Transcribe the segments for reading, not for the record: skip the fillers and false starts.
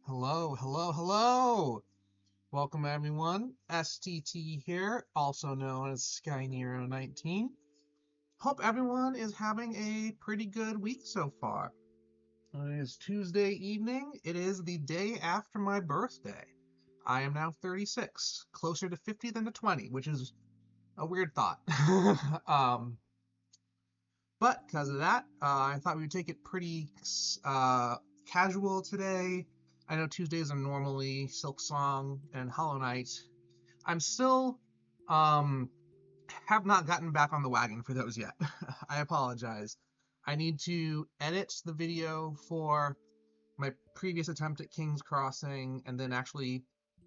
Hello, hello, hello! Welcome everyone. STT here, also known as SkyNero19. Hope everyone is having a pretty good week so far. It is Tuesday evening. It is the day after my birthday. I am now 36, closer to 50 than to 20, which is a weird thought. um, but because of that, I thought we would take it pretty casual today. I know Tuesdays are normally Silk Song and Hollow Knight. I'm still um have not gotten back on the wagon for those yet. I apologize. I need to edit the video for my previous attempt at King's Crossing and then actually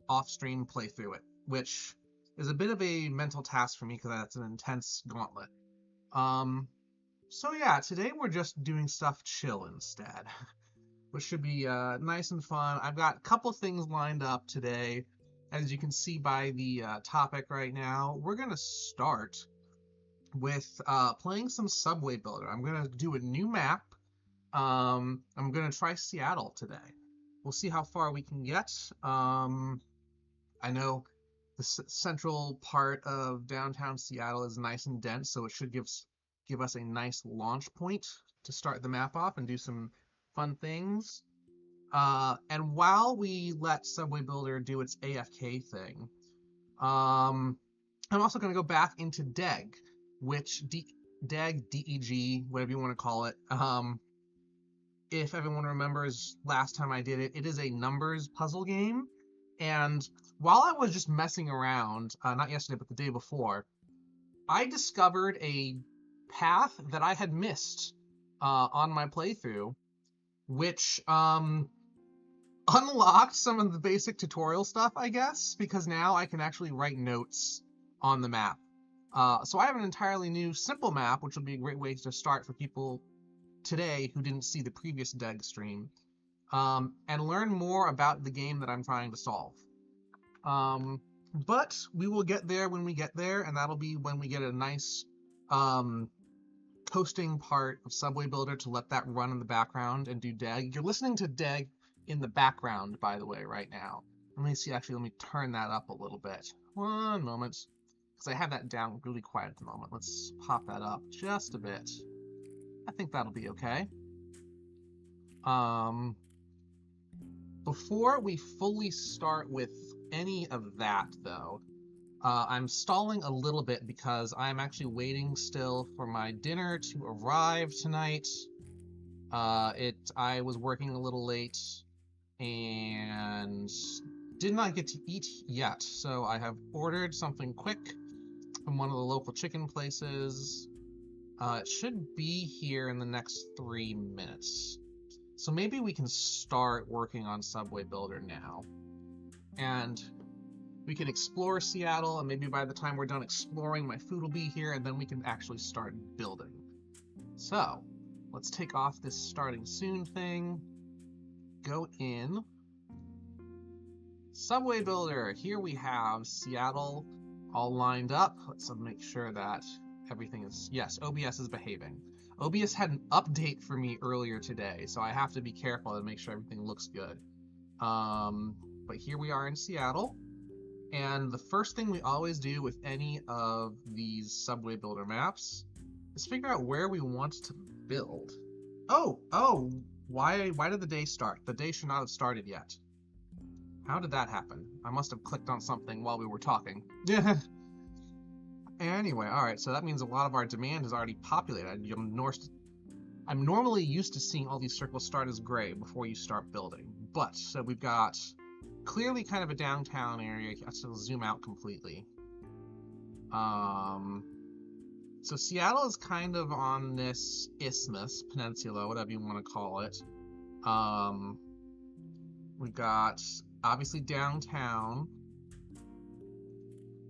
off-stream play through it, which is a bit of a mental task for me because that's an intense gauntlet. Um, so yeah, today we're just doing stuff chill instead, which should be nice and fun. I've got a couple things lined up today. As you can see by the topic right now, we're going to start with playing some Subway Builder. I'm going to do a new map. I'm going to try Seattle today. We'll see how far we can get. I know the central part of downtown Seattle is nice and dense, so it should give us a nice launch point to start the map off and do some fun things. And while we let Subway Builder do its AFK thing, I'm also going to go back into DEG, which DEG, DEG, whatever you want to call it. If everyone remembers last time I did it, it is a numbers puzzle game. And while I was just messing around, not yesterday, but the day before, I discovered a path that I had missed on my playthrough, which unlocked some of the basic tutorial stuff, I guess, because now I can actually write notes on the map. So I have an entirely new simple map, which will be a great way to start for people today who didn't see the previous DEG stream, and learn more about the game that I'm trying to solve. But we will get there when we get there, and that'll be when we get a nice coasting part of Subway Builder to let that run in the background and do DEG. You're listening to DEG in the background, by the way, right now. Let me see, actually, let me turn that up a little bit. One moment, because I have that down really quiet at the moment. Let's pop that up just a bit. I think that'll be okay. Before we fully start with any of that, though, I'm stalling a little bit because I'm actually waiting still for my dinner to arrive tonight. I was working a little late and did not get to eat yet, so I have ordered something quick from one of the local chicken places. It should be here in the next 3 minutes. So maybe we can start working on Subway Builder now. And we can explore Seattle, and maybe by the time we're done exploring, my food will be here, and then we can actually start building. So, let's take off this starting soon thing. Go in. Subway Builder. Here we have Seattle all lined up. Let's make sure that everything is... Yes, OBS is behaving. OBS had an update for me earlier today, so I have to be careful to make sure everything looks good. But here we are in Seattle. And the first thing we always do with any of these Subway Builder maps is figure out where we want to build. Oh, why did the day start? The day should not have started yet. How did that happen? I must have clicked on something while we were talking. Anyway, alright, so that means a lot of our demand is already populated. I'm normally used to seeing all these circles start as gray before you start building. But, so we've got clearly kind of a downtown area. Let's zoom out completely. So Seattle is kind of on this isthmus, peninsula, whatever you want to call it. We've got, obviously, downtown,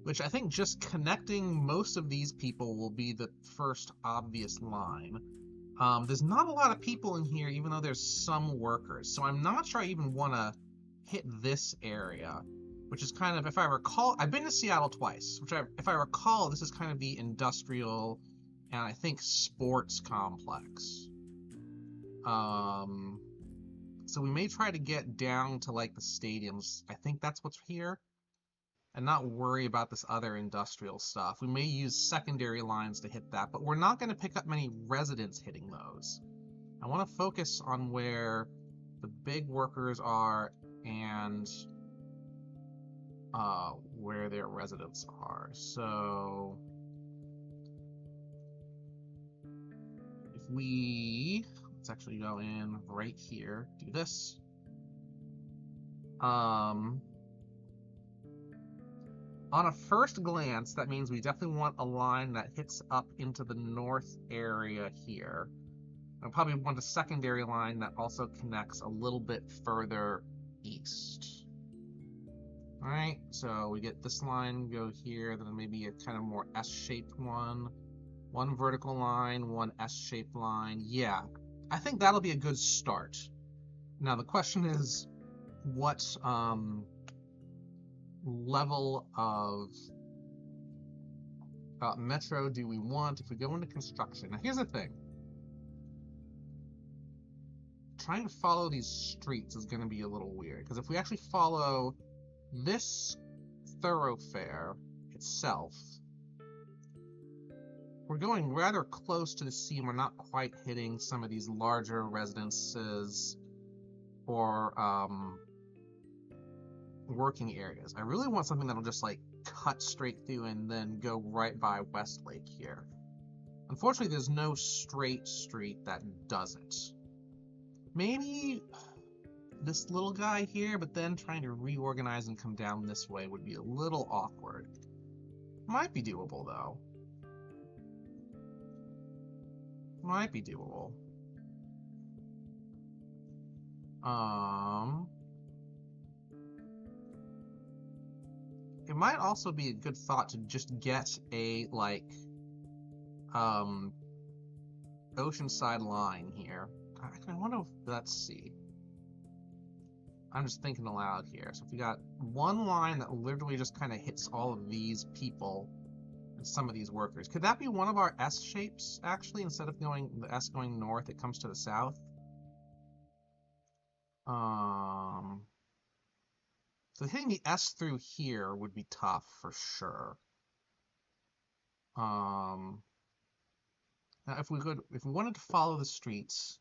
which I think just connecting most of these people will be the first obvious line. There's not a lot of people in here, even though there's some workers, so I'm not sure I even want to hit this area, which is kind of, if I recall, I've been to Seattle twice, if I recall, this is kind of the industrial and I think sports complex. Let's So we may try to get down to like the stadiums. I think that's what's here. And not worry about this other industrial stuff. We may use secondary lines to hit that, but we're not going to pick up many residents hitting those. I want to focus on where the big workers are and where their residents are. So if let's actually go in right here, do this. On a first glance, that means we definitely want a line that hits up into the north area here. I probably want a secondary line that also connects a little bit further east. All right, so we get this line go here, then maybe a kind of more S-shaped one. One vertical line, one S-shaped line. Yeah, I think that'll be a good start. Now the question is, what level of metro do we want if we go into construction? Now here's the thing. Trying to follow these streets is going to be a little weird, because if we actually follow this thoroughfare itself, we're going rather close to the sea and we're not quite hitting some of these larger residences or working areas. I really want something that'll just like cut straight through and then go right by Westlake here. Unfortunately, there's no straight street that does it. Maybe this little guy here, but then trying to reorganize and come down this way would be a little awkward. Might be doable though. Might be doable. It might also be a good thought to just get a like oceanside line here. I wonder if, let's see. I'm just thinking aloud here. So if we got one line that literally just kind of hits all of these people and some of these workers, could that be one of our S shapes actually? Instead of going the S going north, it comes to the south. So hitting the S through here would be tough for sure. Now if we wanted to follow the streets,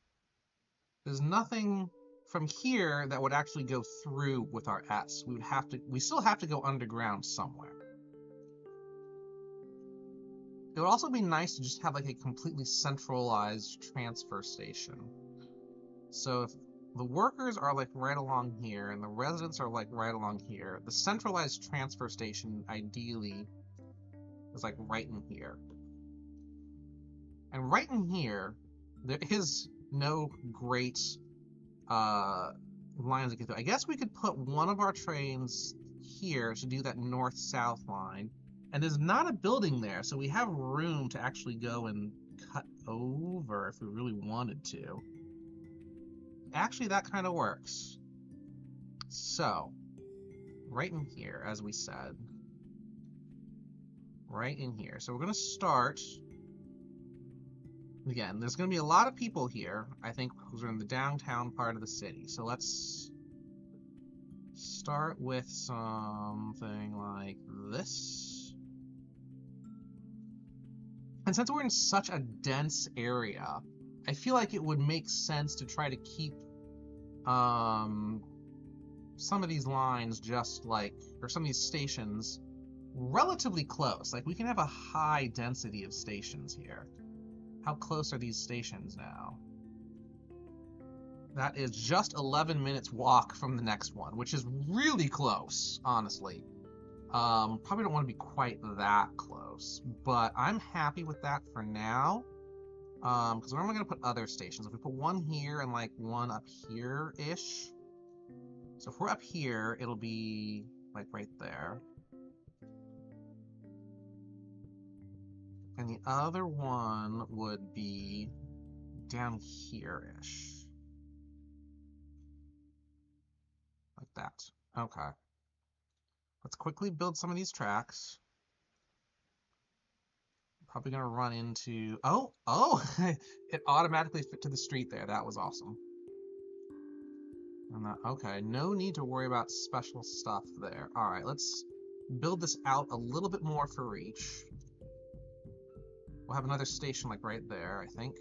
there's nothing from here that would actually go through with our S. We still have to go underground somewhere. It would also be nice to just have like a completely centralized transfer station. So if the workers are like right along here and the residents are like right along here, the centralized transfer station ideally is like right in here. And right in here, there is no great lines to get through. I guess we could put one of our trains here to do that north-south line. And there's not a building there, so we have room to actually go and cut over if we really wanted to. Actually, that kind of works. So, right in here, as we said. Right in here. So we're going to start. Again, there's going to be a lot of people here, I think, because we're in the downtown part of the city. So let's start with something like this. And since we're in such a dense area, I feel like it would make sense to try to keep some of these lines just like, or some of these stations relatively close. Like we can have a high density of stations here. How close are these stations now? That is just 11 minutes walk from the next one, which is really close, honestly. Probably don't want to be quite that close, but I'm happy with that for now. Because where am I going to put other stations? If we put one here and like one up here-ish. So if we're up here, it'll be like right there. And the other one would be down here-ish. Like that. Okay. Let's quickly build some of these tracks. Probably gonna run into, oh, it automatically fit to the street there. That was awesome. Okay, no need to worry about special stuff there. Alright, let's build this out a little bit more for reach. We'll have another station like right there, I think.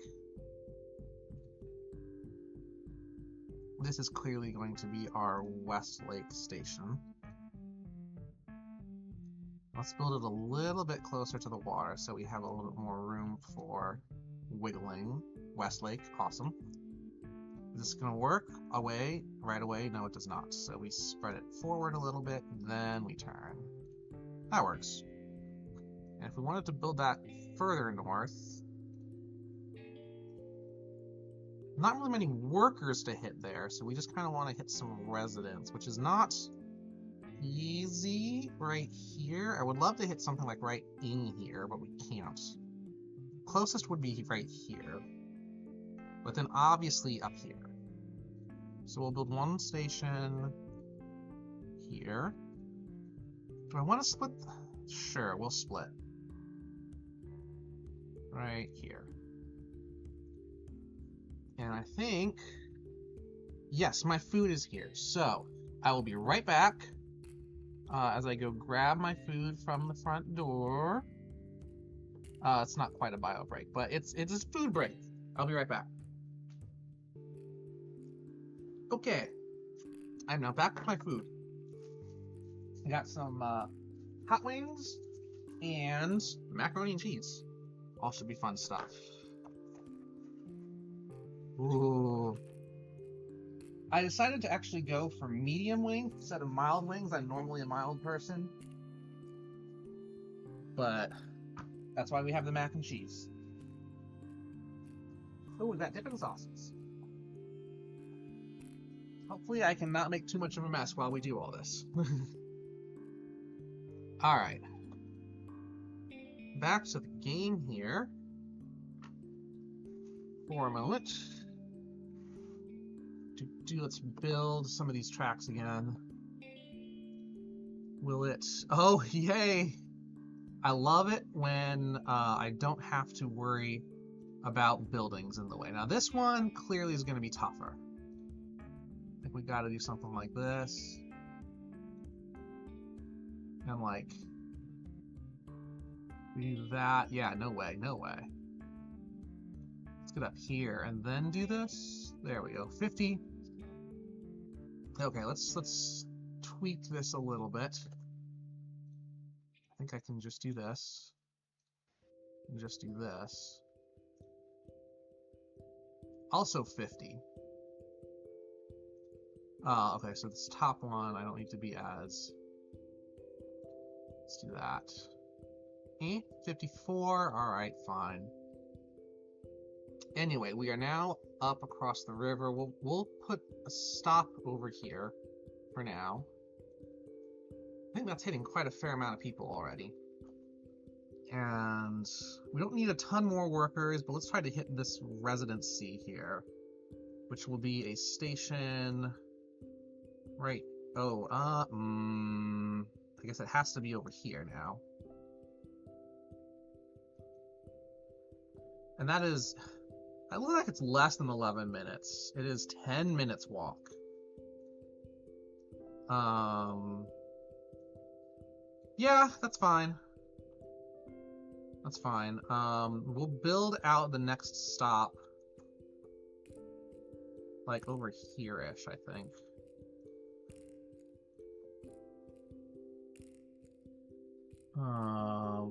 This is clearly going to be our Westlake station. Let's build it a little bit closer to the water so we have a little bit more room for wiggling. Westlake, awesome. Is this going to work? Away? Right away? No, it does not. So we spread it forward a little bit, then we turn. That works. And if we wanted to build that further north, not really many workers to hit there, so we just kind of want to hit some residents, which is not easy right here. I would love to hit something like right in here, but we can't. Closest would be right here, but then obviously up here. So we'll build one station here. Do I want to split? Sure, we'll split. Right here. And I think, yes, my food is here. So I will be right back as I go grab my food from the front door. It's not quite a bio break, but it's a food break. I'll be right back. Okay, I'm now back with my food. I got some hot wings and macaroni and cheese. All should be fun stuff. Ooh. I decided to actually go for medium wings instead of mild wings. I'm normally a mild person. But that's why we have the mac and cheese. Oh, we got dipping sauces. Hopefully I can not make too much of a mess while we do all this. Alright. Back to the game here. For a moment. Let's build some of these tracks again. Will it? Oh, yay! I love it when I don't have to worry about buildings in the way. Now this one clearly is going to be tougher. I think we got to do something like this. And like, we do that. Yeah, no way, no way. Let's get up here and then do this. There we go, 50. Okay, let's tweak this a little bit. I think I can just do this. And just do this. Also 50. Okay, so this top one, I don't need to be as... Let's do that. 54, alright, fine. Anyway, we are now up across the river. We'll put a stop over here for now. I think that's hitting quite a fair amount of people already. And we don't need a ton more workers, but let's try to hit this residency here, which will be a station right... Oh, I guess it has to be over here now. And that is... I look like it's less than 11 minutes. It is 10 minutes walk. Yeah, that's fine. That's fine. We'll build out the next stop like over here-ish, I think.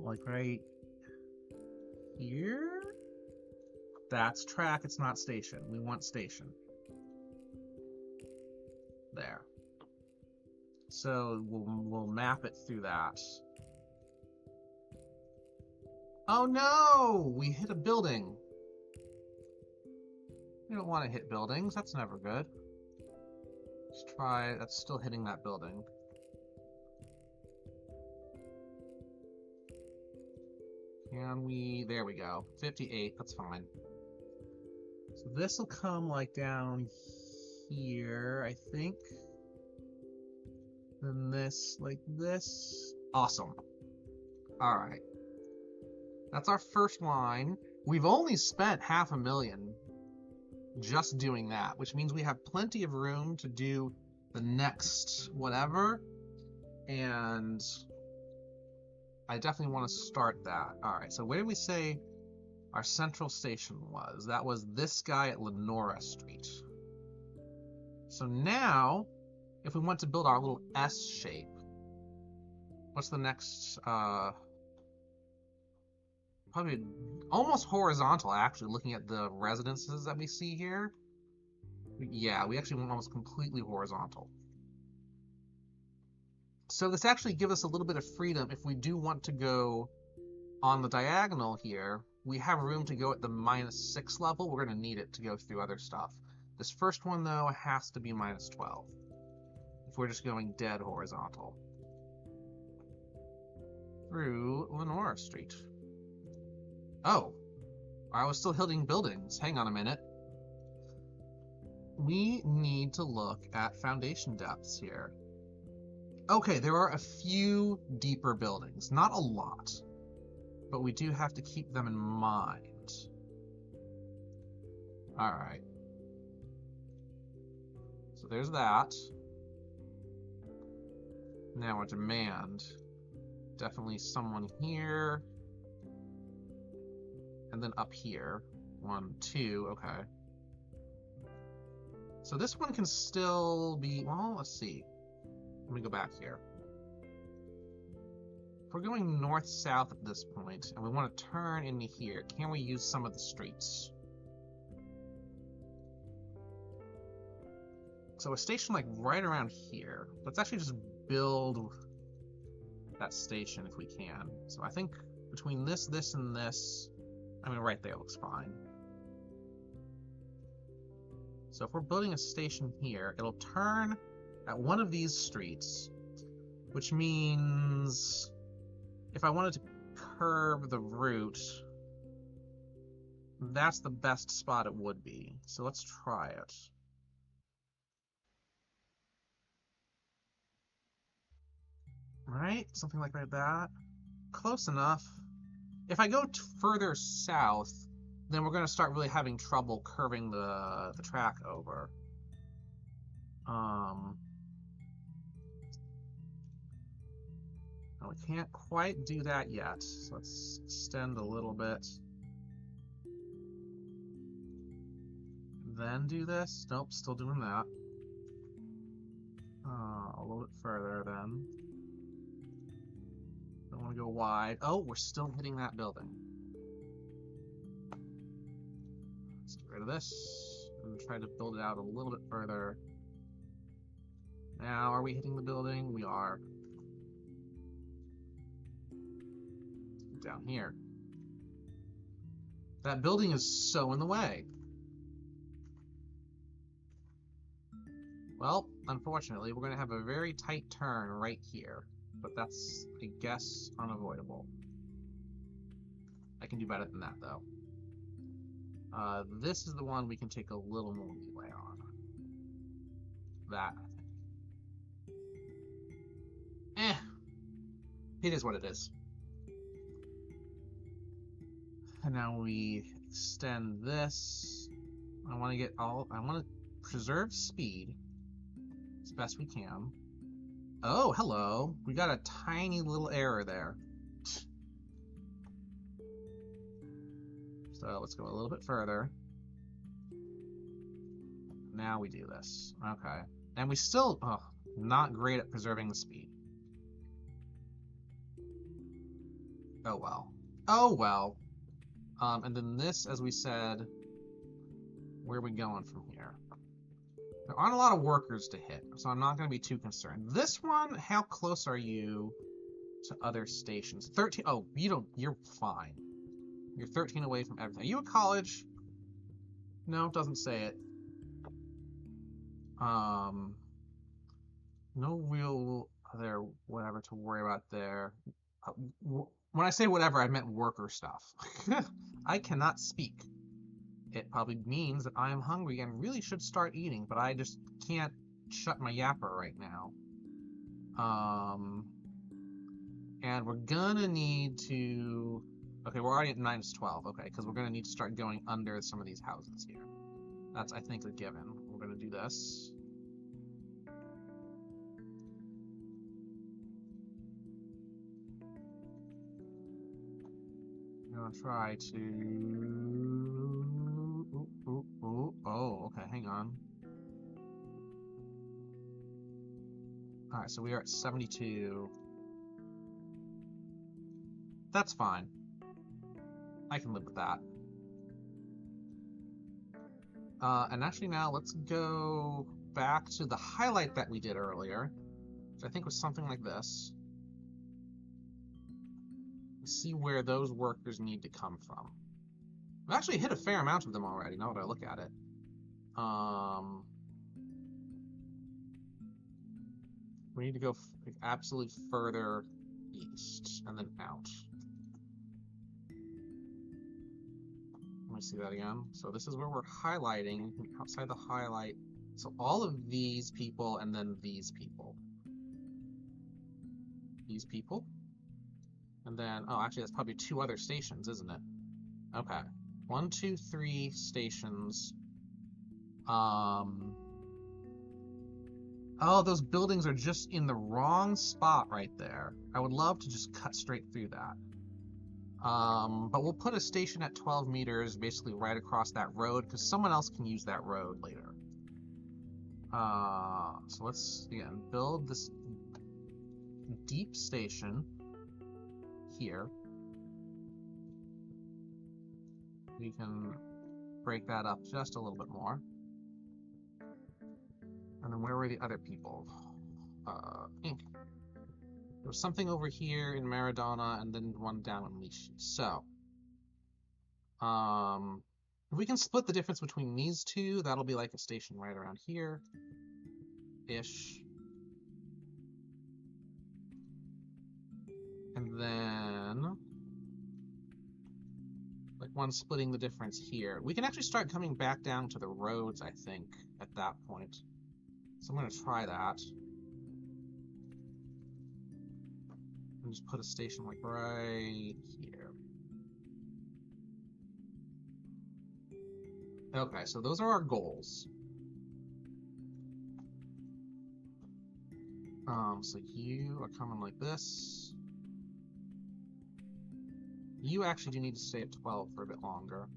Like right here? That's track, it's not station. We want station. There. So we'll map it through that. Oh no! We hit a building. We don't want to hit buildings, that's never good. Let's try, that's still hitting that building. Can we, there we go, 58, that's fine. So this will come like down here, I think. Then this, like this. Awesome. Alright. That's our first line. We've only spent $500,000. just doing that, which means we have plenty of room to do the next whatever, and I definitely want to start that. Alright, so where did we say our central station was? That was this guy at Lenora Street. So now, if we want to build our little S shape, what's the next, probably almost horizontal, actually, looking at the residences that we see here. Yeah, we actually went almost completely horizontal. So this actually gives us a little bit of freedom if we do want to go on the diagonal here. We have room to go at the -6 level. We're going to need it to go through other stuff. This first one, though, has to be -12 if we're just going dead horizontal through Lenora Street. Oh, I was still hitting buildings. Hang on a minute. We need to look at foundation depths here. Okay, there are a few deeper buildings. Not a lot, but we do have to keep them in mind. Alright. So there's that. Now our demand. Definitely someone here. And then up here. 1, 2, okay. So this one can still be, well, let's see. Let me go back here. If we're going north-south at this point, and we want to turn into here, can we use some of the streets? So a station like right around here. Let's actually just build that station if we can. So I think between this, this, and this, I mean right there looks fine. So if we're building a station here, it'll turn at one of these streets, which means if I wanted to curve the route, that's the best spot it would be. So let's try it. Right? Something like that. Close enough. If I go further south, then we're going to start really having trouble curving the track over. We can't quite do that yet, so let's extend a little bit. Then do this. Nope, still doing that. A little bit further then. Don't want to go wide. Oh, we're still hitting that building. Let's get rid of this and try to build it out a little bit further. Now, are we hitting the building? We are. Down here. That building is so in the way. Well, unfortunately, we're going to have a very tight turn right here. But that's, I guess, unavoidable. I can do better than that, though. This is the one we can take a little more leeway on. That, I think. It is what it is. And now we extend this. I want to preserve speed as best we can. Oh, hello. We got a tiny little error there. So let's go a little bit further. Now we do this. Okay. And we still, not great at preserving the speed. Oh well. Oh well. And then this, as we said, where are we going from here? There aren't a lot of workers to hit, so I'm not going to be too concerned. This one, how close are you to other stations? 13. Oh, you're fine. You're 13 away from everything. Are you at college? No, it doesn't say it. No real other whatever to worry about there. When I say whatever, I meant worker stuff. I cannot speak. It probably means that I am hungry and really should start eating, but I just can't shut my yapper right now. And we're gonna need to... Okay, we're already at -12, okay, because we're gonna need to start going under some of these houses here. That's, I think, a given. We're going to do this. I'm going to try to... Oh, okay, hang on. Alright, so we are at 72. That's fine. I can live with that. And actually now let's go back to the highlight that we did earlier, which I think was something like this. Let's see where those workers need to come from. I've actually hit a fair amount of them already, now that I look at it. We need to go absolutely further east and then out. Let me see that again. So this is where we're highlighting, outside the highlight. So all of these people and then these people. These people. And then, oh, actually that's probably 2 other stations, isn't it? Okay. 1, 2, 3 stations. Oh, those buildings are just in the wrong spot right there. I would love to just cut straight through that. But we'll put a station at 12 meters, basically right across that road, because someone else can use that road later. So let's, again, build this deep station here. We can break that up just a little bit more. And then where were the other people? Ink. There was something over here in Maradona, and then one down in Lishi. So, if we can split the difference between these two, that'll be like a station right around here-ish. And then, like one splitting the difference here. We can actually start coming back down to the roads, I think, at that point. So I'm going to try that. And just put a station like right here. Okay, so those are our goals. So you are coming like this. You actually do need to stay at 12 for a bit longer.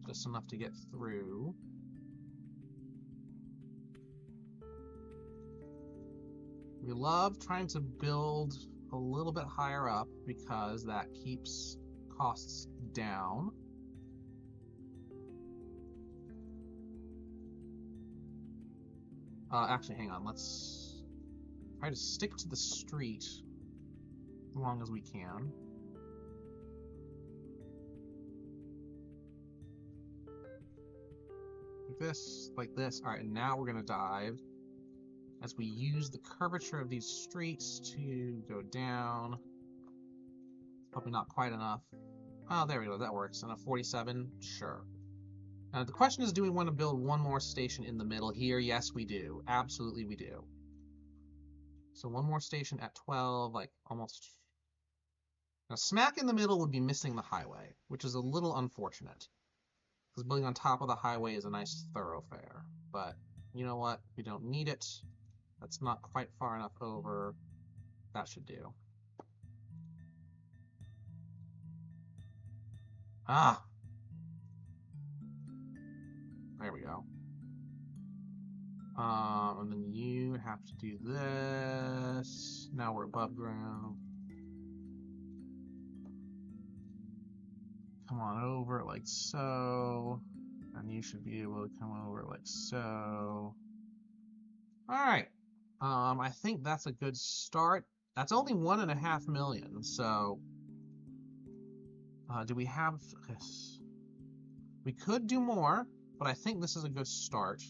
Just enough to get through. We love trying to build a little bit higher up because that keeps costs down. Actually, hang on. Let's try to stick to the street as long as we can. Like this. All right, and now we're gonna dive as we use the curvature of these streets to go down. Probably not quite enough. Oh, there we go, that works. And a 47, sure. Now the question is, do we want to build one more station in the middle here? Yes, we do. Absolutely we do. So one more station at 12, like almost. Now smack in the middle would be missing the highway, which is a little unfortunate. Because building on top of the highway is a nice thoroughfare. But you know what? We don't need it. That's not quite far enough over. That should do. Ah! There we go. And then you have to do this. Now we're above ground. Come on over like so. And you should be able to come over like so. Alright. I think that's a good start. That's only 1.5 million, so do we have this? We could do more, but I think this is a good start.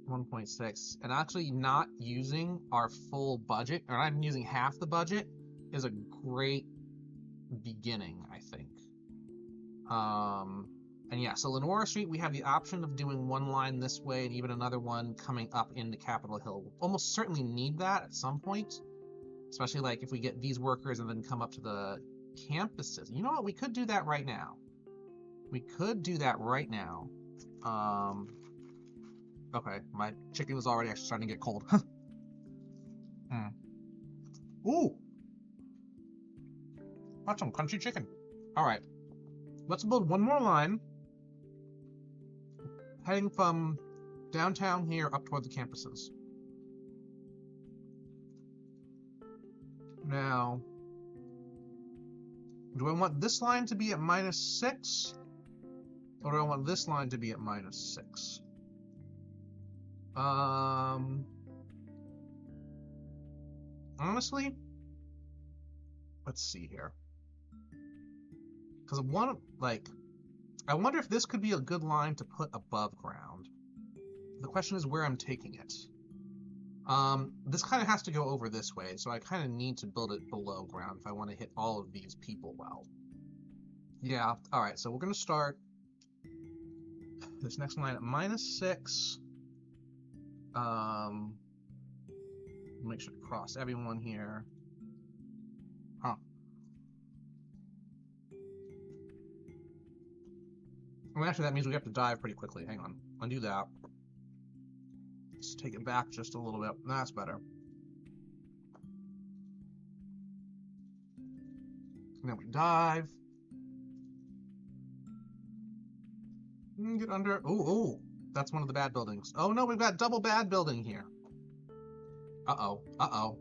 1.6, and actually not using our full budget, or not even using half the budget, is a great beginning, I think. And yeah, so Lenora Street, we have the option of doing one line this way and even another one coming up into Capitol Hill. We'll almost certainly need that at some point, especially like if we get these workers and then come up to the campuses. You know what? We could do that right now. We could do that right now. Okay, my chicken was already actually starting to get cold. Ooh! That's some crunchy chicken. Alright. Let's build one more line. Heading from downtown here up toward the campuses. Now, do I want this line to be at -6? Or do I want this line to be at -6? Honestly, let's see here. Because I wonder if this could be a good line to put above ground. The question is where I'm taking it. This kind of has to go over this way, so I kind of need to build it below ground if I want to hit all of these people well. Yeah, alright, so we're going to start this next line at -6. Make sure to cross everyone here. Huh. Well, actually, that means we have to dive pretty quickly. Hang on. Undo that. Let's take it back just a little bit. That's better. And then we dive. Get under. Ooh, that's one of the bad buildings. Oh no, we've got double bad building here. Uh-oh. Uh-oh.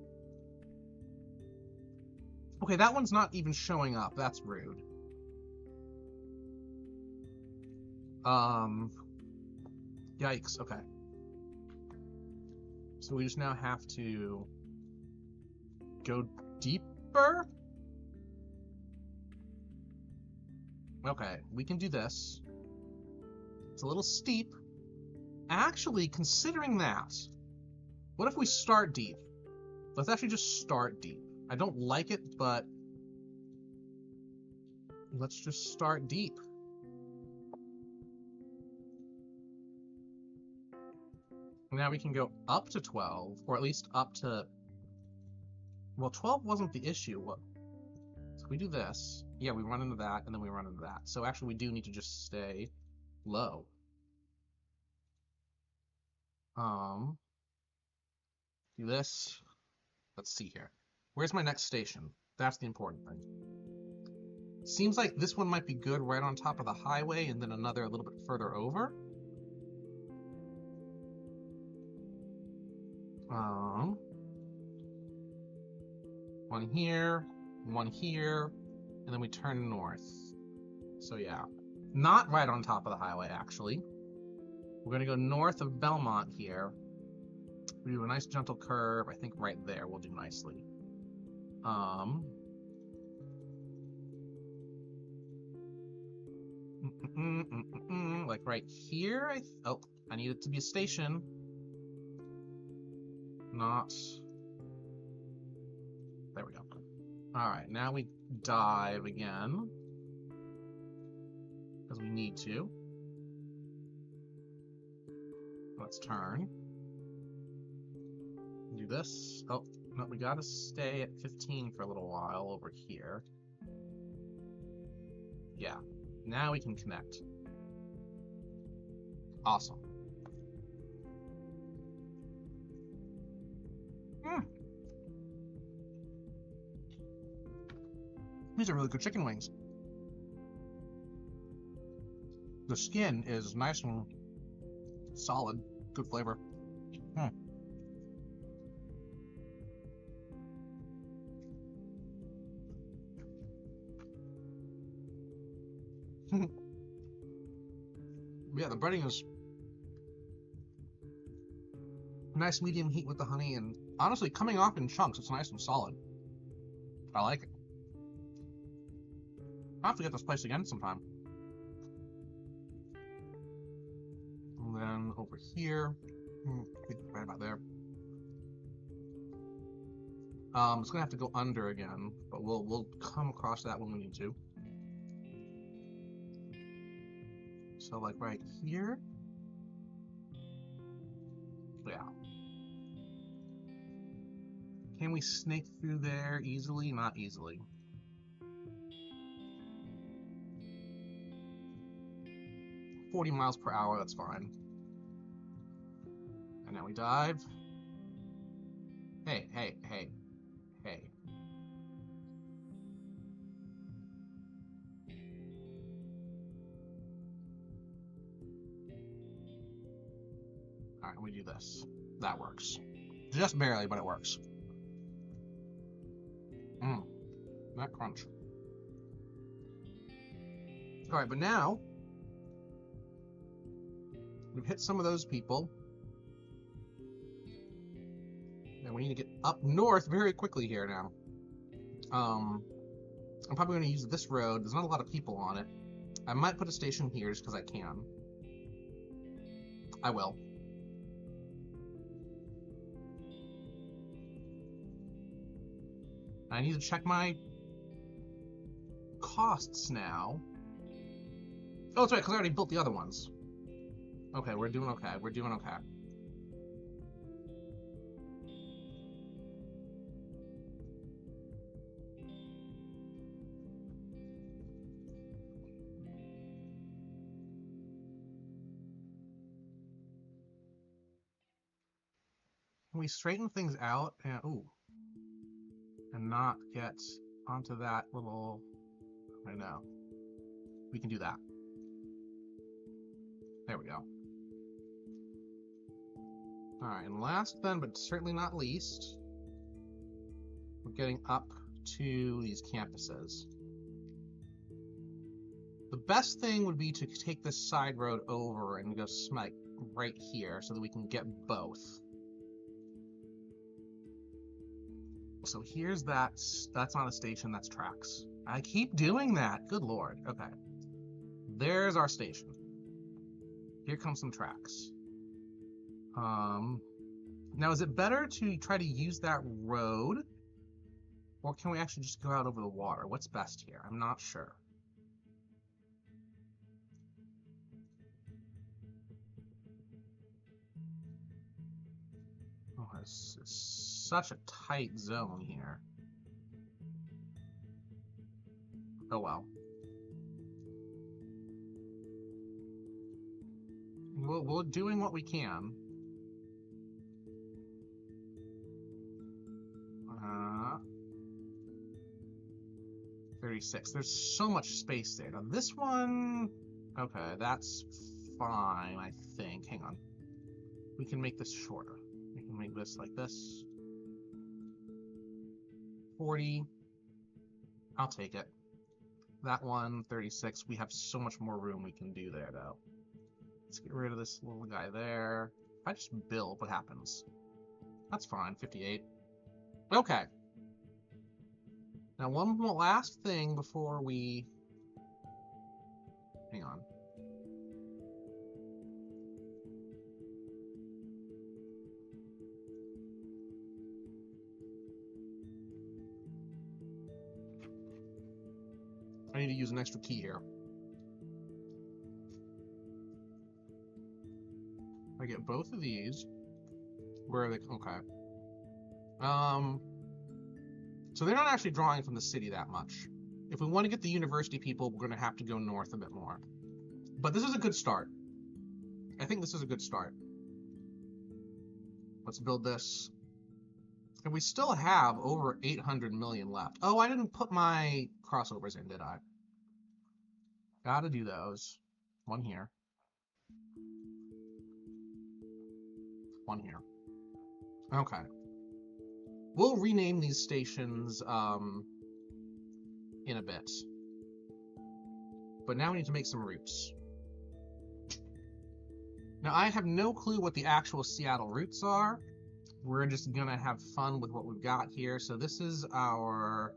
Okay, that one's not even showing up. That's rude. Yikes. Okay. So we just now have to go deeper? Okay, we can do this. It's a little steep. Actually, considering that, what if we start deep? Let's actually just start deep. I don't like it, but let's just start deep. Now we can go up to 12, or at least up to... Well, 12 wasn't the issue. So we do this. Yeah, we run into that, and then we run into that. So actually, we do need to just stay low. Do this. Let's see here. Where's my next station? That's the important thing. Seems like this one might be good right on top of the highway, and then another a little bit further over. One here, and then we turn north. So yeah, not right on top of the highway, actually. We're gonna go north of Belmont here. We do a nice gentle curve. I think right there will do nicely. Like right here. I need it to be a station. Not. There we go. Alright, now we dive again. Because we need to. Let's turn. Do this. Oh, no, we gotta stay at 15 for a little while over here. Yeah, now we can connect. Awesome. These are really good chicken wings. The skin is nice and solid. Good flavor. Yeah, the breading is nice medium heat with the honey, and honestly, coming off in chunks, it's nice and solid. I like it. I'll have to get this place again sometime. And then over here, right about there. It's gonna have to go under again, but we'll come across that when we need to. So like right here. Yeah. Can we snake through there easily? Not easily. 40 miles per hour, that's fine. And now we dive. Hey, hey, hey, hey. Alright, we do this. That works. Just barely, but it works. That crunch. Alright, but now we've hit some of those people. And we need to get up north very quickly here now. I'm probably going to use this road. There's not a lot of people on it. I might put a station here just because I can. I will. I need to check my costs now. Oh, that's right, because I already built the other ones. Okay, we're doing okay. We're doing okay. Can we straighten things out and and not get onto that little... I know. We can do that. There we go. Alright, and last then, but certainly not least, we're getting up to these campuses. The best thing would be to take this side road over and go smite right here so that we can get both. So here's that's not a station, that's tracks. I keep doing that, good lord. Okay. There's our station. Here comes some tracks. Now is it better to try to use that road? Or can we actually just go out over the water? What's best here? I'm not sure. Oh, it's such a tight zone here. Oh well. We're doing what we can. 36. There's so much space there. Now this one... Okay, that's fine, I think. Hang on. We can make this shorter. We can make this like this. 40. I'll take it. That one, 36. We have so much more room we can do there, though. Let's get rid of this little guy there. If I just build, what happens? That's fine, 58. Okay. Now, one last thing before we... Hang on. I need to use an extra key here. I get both of these. Where are they? Okay. So they're not actually drawing from the city that much. If we want to get the university people, we're going to have to go north a bit more. But this is a good start. I think this is a good start. Let's build this. And we still have over 800 million left. Oh, I didn't put my crossovers in, did I? Gotta do those. One here. One here. Okay. We'll rename these stations in a bit. But now we need to make some routes. Now, I have no clue what the actual Seattle routes are. We're just gonna have fun with what we've got here. So this is our,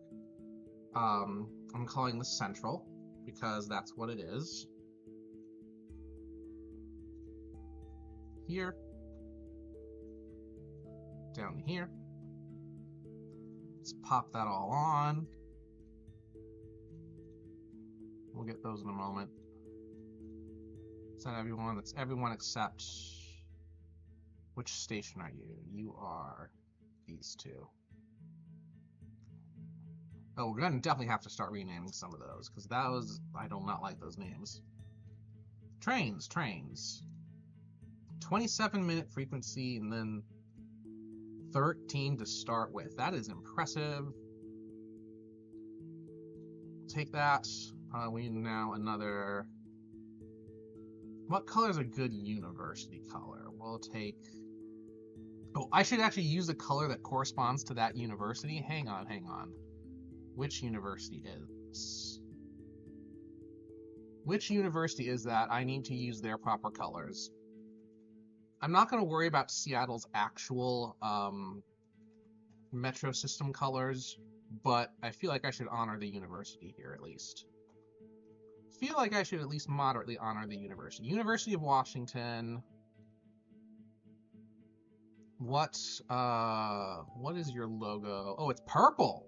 I'm calling this Central, because that's what it is. Here. Down here. Let's pop that all on. We'll get those in a moment. Is that everyone? That's everyone except... Which station are you? You are these two. Oh, we're gonna definitely have to start renaming some of those, because that was... I do not like those names. Trains. 27-minute frequency and then 13 to start with. That is impressive. Take that. We need now another... What color is a good university color? We'll take... Oh, I should actually use the color that corresponds to that university. Hang on. Which university is? Which university is that? I need to use their proper colors. I'm not going to worry about Seattle's actual metro system colors, but I feel like I should honor the university here at least. Feel like I should at least moderately honor the university. University of Washington. What is your logo? Oh, it's purple.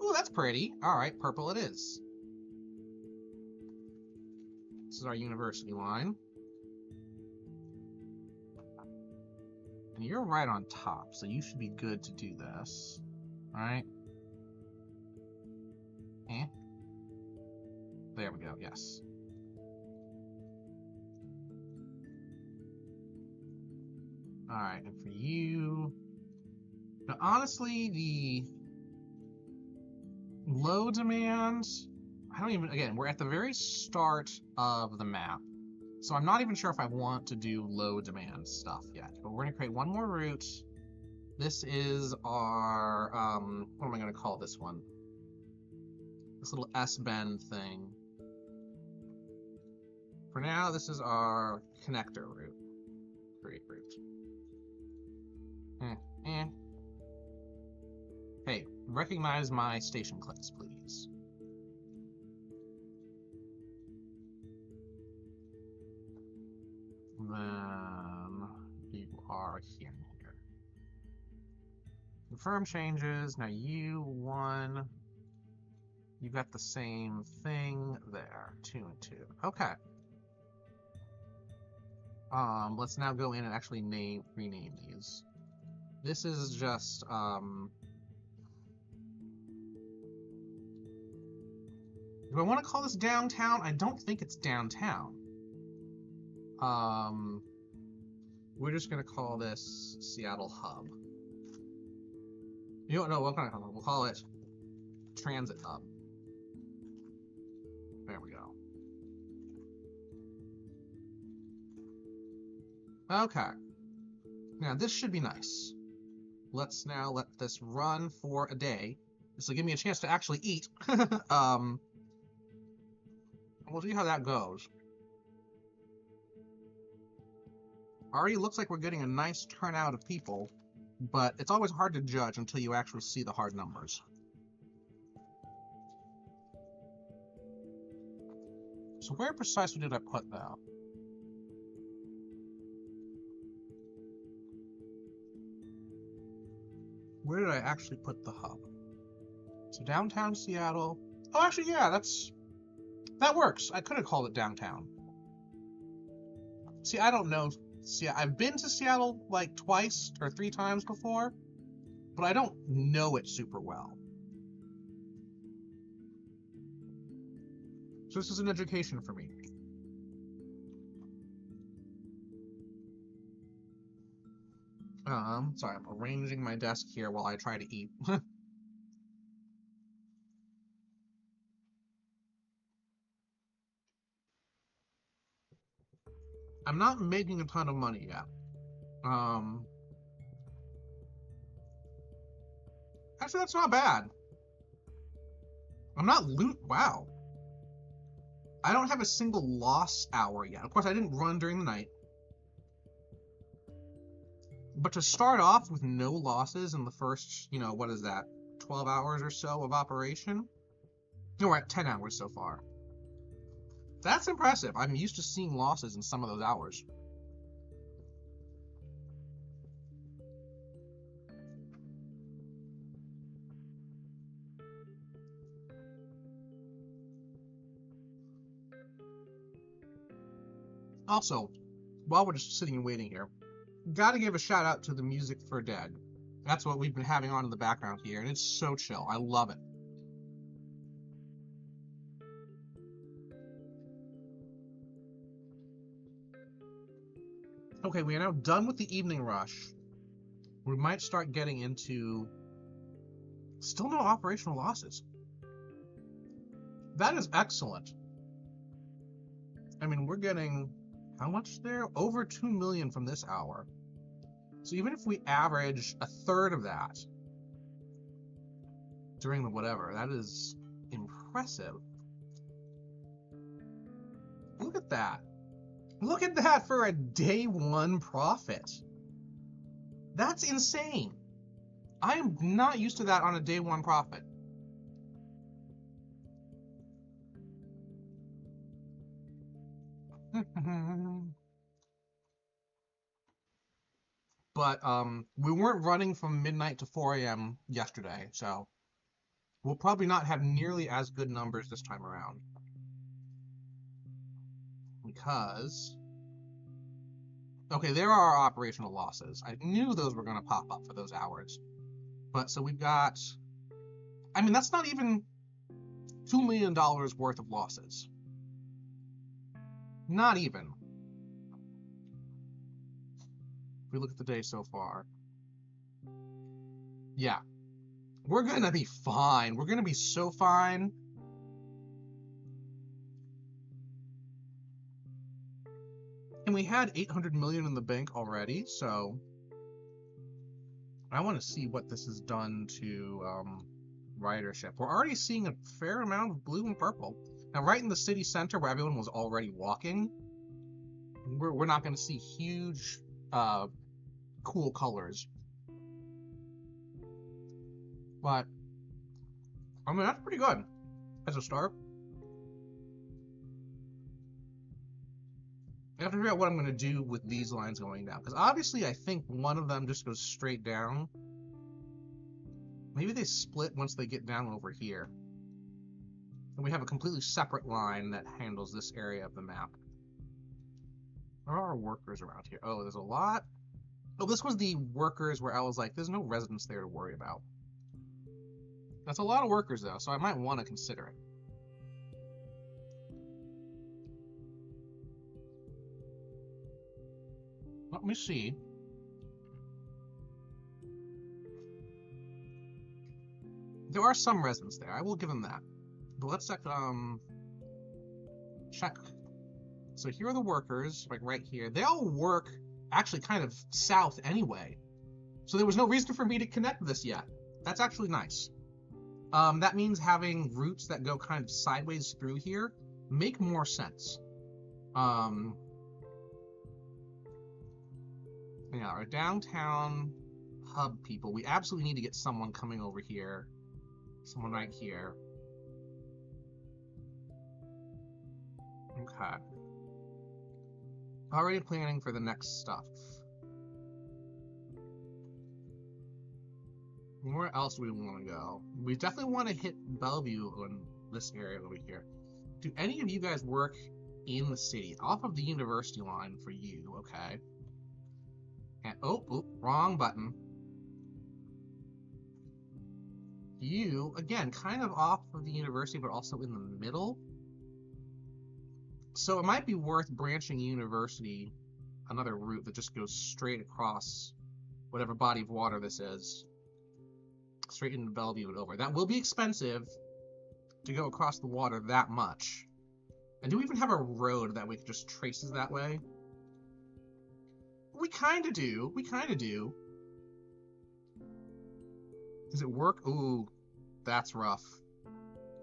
Ooh, that's pretty. All right, purple it is. This is our university line. And you're right on top, so you should be good to do this. All right. There we go, yes. All right, and for you... Now, honestly, the low demand... I don't even... Again, we're at the very start of the map. So I'm not even sure if I want to do low demand stuff yet. But we're going to create one more route. This is our... what am I going to call this one? This little S-bend thing. For now, this is our connector route. Create route. Hey, recognize my station clicks, please. Then you are here. Confirm changes. Now you one. You got the same thing there. 2 and 2. Okay. Let's now go in and actually rename these. This is just, do I want to call this downtown? I don't think it's downtown. We're just going to call this Seattle Hub. You don't know what kind of hub. We'll call it Transit Hub. There we go. Okay. Now this should be nice. Let's now let this run for a day. This will give me a chance to actually eat. We'll see how that goes. Already looks like we're getting a nice turnout of people, but it's always hard to judge until you actually see the hard numbers. So where precisely did I put that? Where did I actually put the hub? So downtown Seattle. Oh, actually, yeah, that works. I could have called it downtown. See, I don't know. See, I've been to Seattle like twice or 3 times before, but I don't know it super well. So this is an education for me. Sorry, I'm arranging my desk here while I try to eat. I'm not making a ton of money yet. Actually, that's not bad. I'm not wow. I don't have a single loss hour yet. Of course, I didn't run during the night. But to start off with no losses in the first, what is that, 12 hours or so of operation? No, we're at 10 hours so far. That's impressive. I'm used to seeing losses in some of those hours. Also, while we're just sitting and waiting here, gotta give a shout out to the music for Dead. That's what we've been having on in the background here, and it's so chill. I love it. Okay, we are now done with the evening rush. We might start getting into... Still no operational losses. That is excellent. I mean, we're getting... How much there? Over 2 million from this hour. So even if we average a third of that during the whatever, that is impressive. Look at that. Look at that for a day one profit. That's insane. I am not used to that on a day one profit. But we weren't running from midnight to 4 a.m. yesterday, so we'll probably not have nearly as good numbers this time around. Because... Okay, there are operational losses. I knew those were going to pop up for those hours. But, so we've got... I mean, that's not even $2 million worth of losses. Not even. If we look at the day so far. Yeah. We're going to be fine. We're going to be so fine. And we had 800 million in the bank already, so I want to see what this has done to ridership. We're already seeing a fair amount of blue and purple. Now, right in the city center where everyone was already walking, we're not going to see huge, cool colors. But, I mean, that's pretty good as a start. I have to figure out what I'm going to do with these lines going down. Because obviously I think one of them just goes straight down. Maybe they split once they get down over here. And we have a completely separate line that handles this area of the map. There are workers around here. Oh, there's a lot. Oh, this was the workers where I was like, there's no residents there to worry about. That's a lot of workers, though, so I might want to consider it. Let me see. There are some residents there. I will give them that. But let's check. So here are the workers, like right here. They all work actually kind of south anyway. So there was no reason for me to connect this yet. That's actually nice. That means having routes that go kind of sideways through here make more sense. Yeah, our downtown hub people, we absolutely need to get someone coming over here. Someone right here. Okay. Already planning for the next stuff. Where else do we want to go? We definitely want to hit Bellevue in this area over here. Do any of you guys work in the city? Off of the university line for you, okay. And, oh, wrong button. You, again, kind of off of the university, but also in the middle. So it might be worth branching university another route that just goes straight across whatever body of water this is. Straight into Bellevue and over. That will be expensive to go across the water that much. And do we even have a road that we can just traces that way? We kind of do. We kind of do. Does it work? Ooh, that's rough.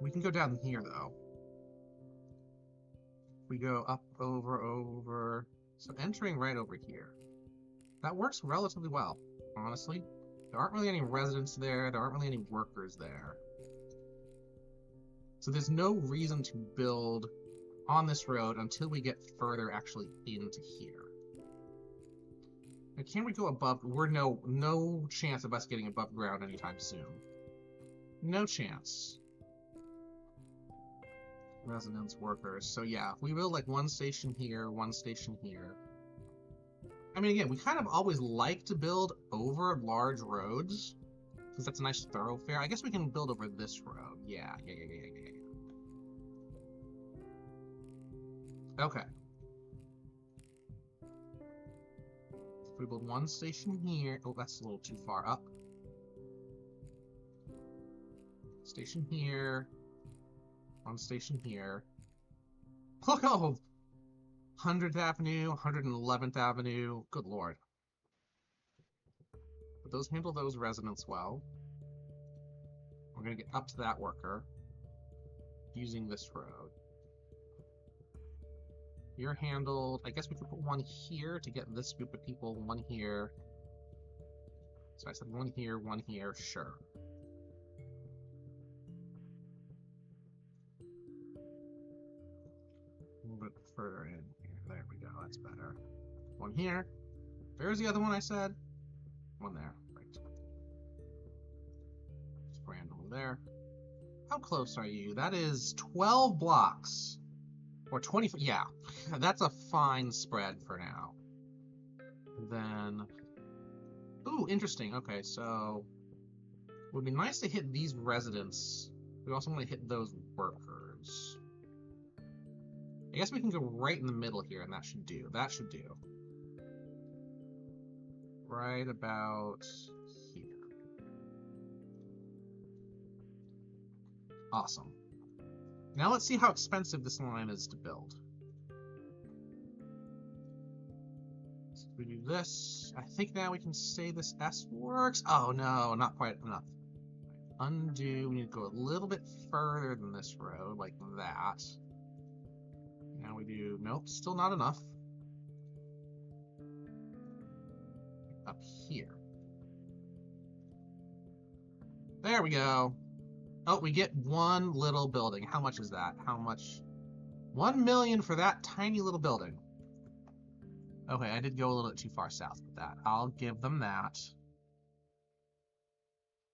We can go down here, though. We go up, over. So entering right over here. That works relatively well, honestly. There aren't really any residents there. There aren't really any workers there. So there's no reason to build on this road until we get further actually into here. Now, can we go above? We're no chance of us getting above ground anytime soon. No chance. Residents, workers. So yeah, we build like one station here, one station here. I mean, again, we kind of always like to build over large roads, because that's a nice thoroughfare. I guess we can build over this road. Yeah. Okay. We build one station here. Oh, that's a little too far up. Station here. One station here. Oh! 100th Avenue, 111th Avenue. Good lord. But those handle those residents well. We're going to get up to that worker using this road. You're handled. I guess we could put one here to get this group of people. One here. So I said one here, sure. A little bit further in here. There we go. That's better. One here. There's the other one I said. One there. Right. Just randomly there. How close are you? That is 12 blocks. Or 20. Yeah. That's a fine spread for now. Then. Ooh, interesting. Okay, so. It would be nice to hit these residents. We also want to hit those workers. I guess we can go right in the middle here, and that should do. That should do. Right about here. Awesome. Now let's see how expensive this line is to build. So we do this. I think now we can say this S works. Oh no, not quite enough. Undo. We need to go a little bit further than this road, like that. Now we do, nope, still not enough. Up here. There we go. Oh, we get one little building. How much is that? How much? 1 million for that tiny little building. Okay, I did go a little bit too far south with that. I'll give them that.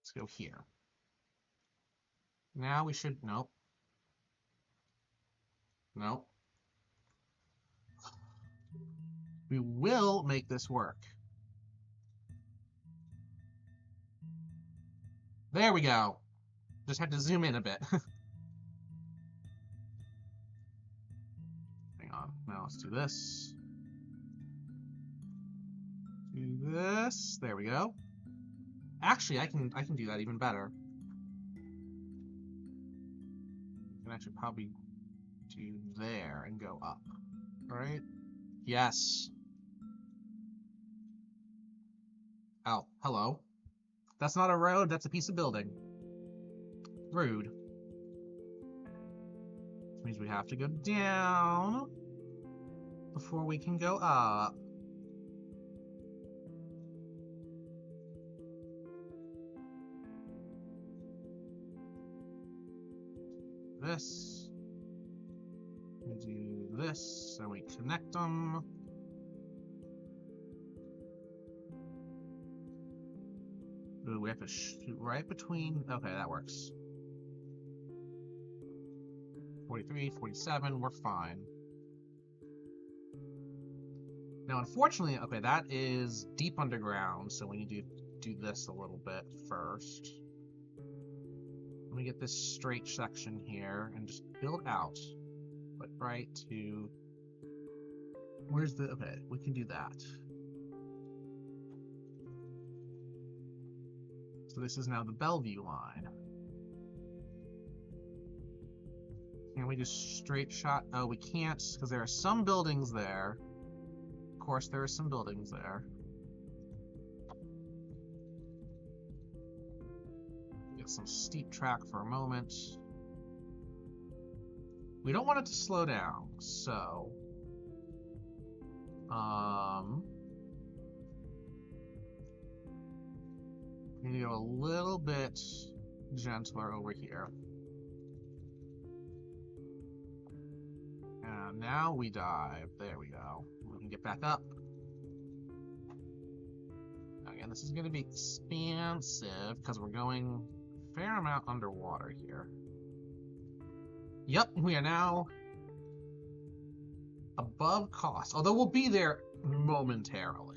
Let's go here. Now we should, nope. Nope. We will make this work. There we go. Just had to zoom in a bit. Hang on. Now let's do this. Do this. There we go. Actually, I can do that even better. I can actually probably do there and go up. Right? Yes. Oh, hello. That's not a road, that's a piece of building. Rude. Which means we have to go down before we can go up. This. We do this, so we connect them. Ooh, we have to shoot right between. Okay, that works. 43, 47, we're fine. Now, unfortunately, okay, that is deep underground, so we need to do this a little bit first. Let me get this straight section here and just build out. But right to. Where's the. Okay, we can do that. So this is now the Bellevue line. Can we just straight shot? Oh, we can't, because there are some buildings there. Of course, there are some buildings there. Get some steep track for a moment. We don't want it to slow down, so... we need to go a little bit gentler over here. And now we dive. There we go. We can get back up. Again, this is going to be expansive because we're going a fair amount underwater here. Yep, we are now above cost, although we'll be there momentarily.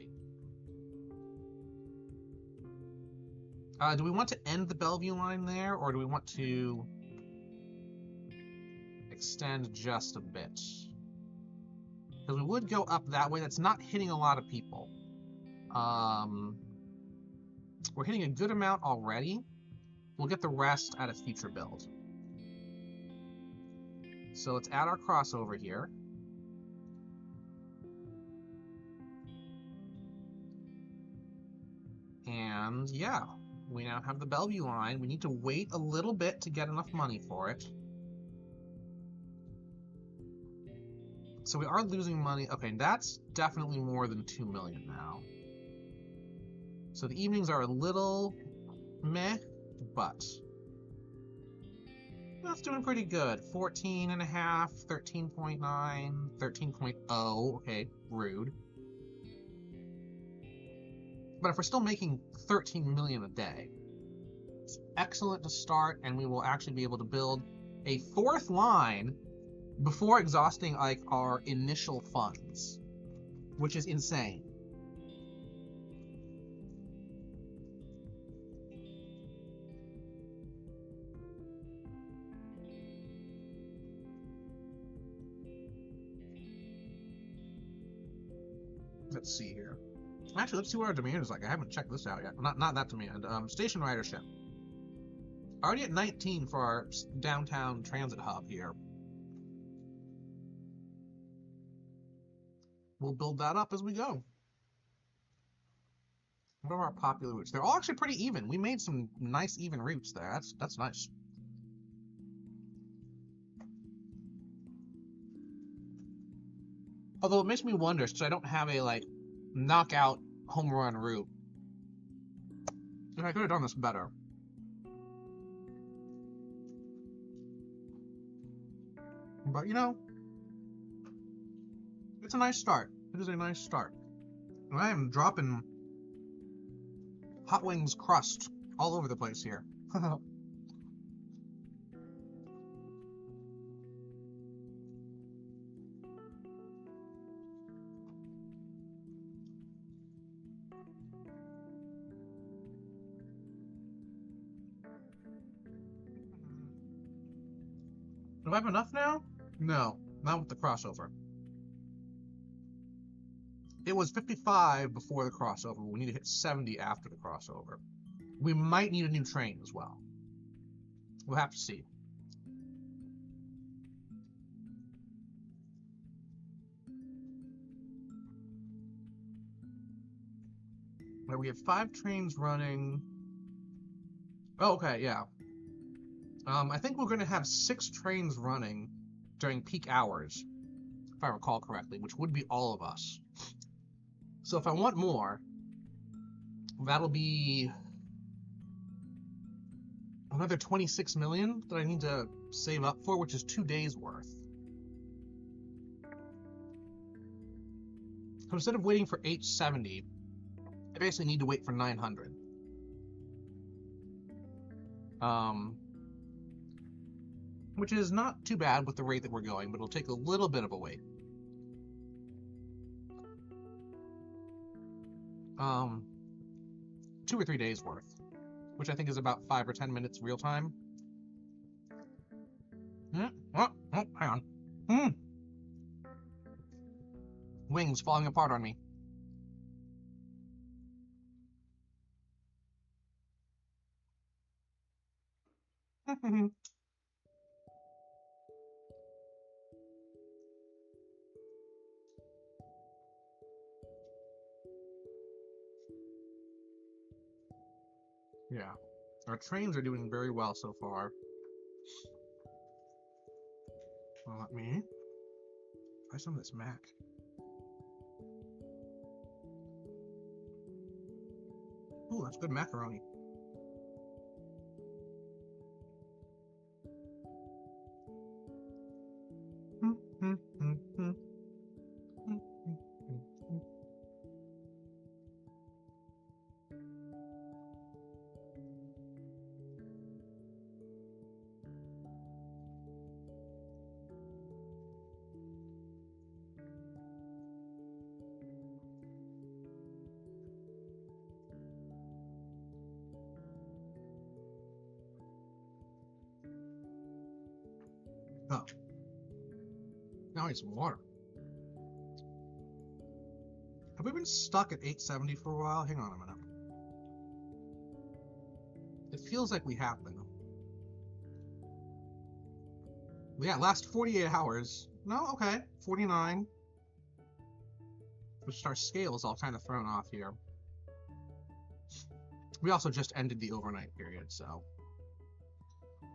Do we want to end the Bellevue line there, or do we want to extend just a bit? Because we would go up that way. That's not hitting a lot of people. We're hitting a good amount already. We'll get the rest at a future build. So let's add our crossover here. And yeah, we now have the Bellevue line. We need to wait a little bit to get enough money for it. So we are losing money. Okay, that's definitely more than 2 million now. So the evenings are a little meh, but that's doing pretty good. 14.5, 13.9, 13.0. Okay, rude. But if we're still making 13 million a day, it's excellent to start, and we will actually be able to build a fourth line before exhausting like our initial funds, which is insane. Let's see here. Actually, let's see what our demand is like. I haven't checked this out yet. Not that demand. Station ridership. Already at 19 for our downtown transit hub here. We'll build that up as we go. What are our popular routes? They're all actually pretty even. We made some nice even routes there. That's nice. Although it makes me wonder, since I don't have a like knockout home run route, if I could have done this better. But you know, it's a nice start. It is a nice start. And I am dropping Hot Wings crust all over the place here. Do I have enough now? No, not with the crossover. It was 55 before the crossover. We need to hit 70 after the crossover. We might need a new train as well. We'll have to see. Right, we have 5 trains running. Oh, okay, yeah. I think we're going to have 6 trains running during peak hours, if I recall correctly, which would be all of us. So if I want more, that'll be another 26 million that I need to save up for, which is 2 days worth. So instead of waiting for 870, I basically need to wait for 900. Which is not too bad with the rate that we're going, but it'll take a little bit of a wait. 2 or 3 days worth, which I think is about 5 or 10 minutes real time. Oh, hang on. Wings falling apart on me. Yeah, our trains are doing very well so far. Well, let me try some of this mac. Ooh, that's good macaroni. Oh, now I need some water. Have we been stuck at 870 for a while? Hang on a minute. It feels like we have been. Yeah, last 48 hours. No, okay. 49. Which our scale is all kind of thrown off here. We also just ended the overnight period, so...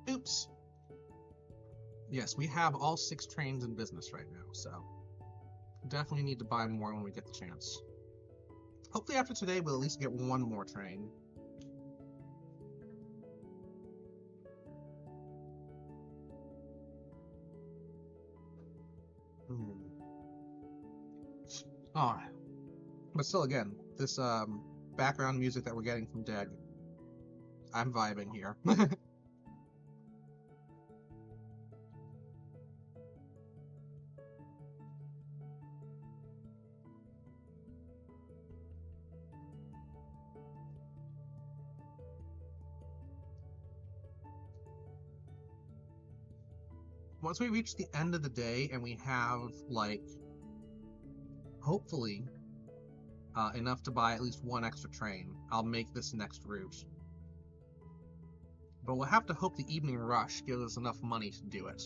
Oops. Yes, we have all 6 trains in business right now, so... Definitely need to buy more when we get the chance. Hopefully after today we'll at least get one more train. Oh, but still, again, this background music that we're getting from Deg, I'm vibing here. Once we reach the end of the day and we have, like, hopefully enough to buy at least one extra train, I'll make this next route. But we'll have to hope the evening rush gives us enough money to do it.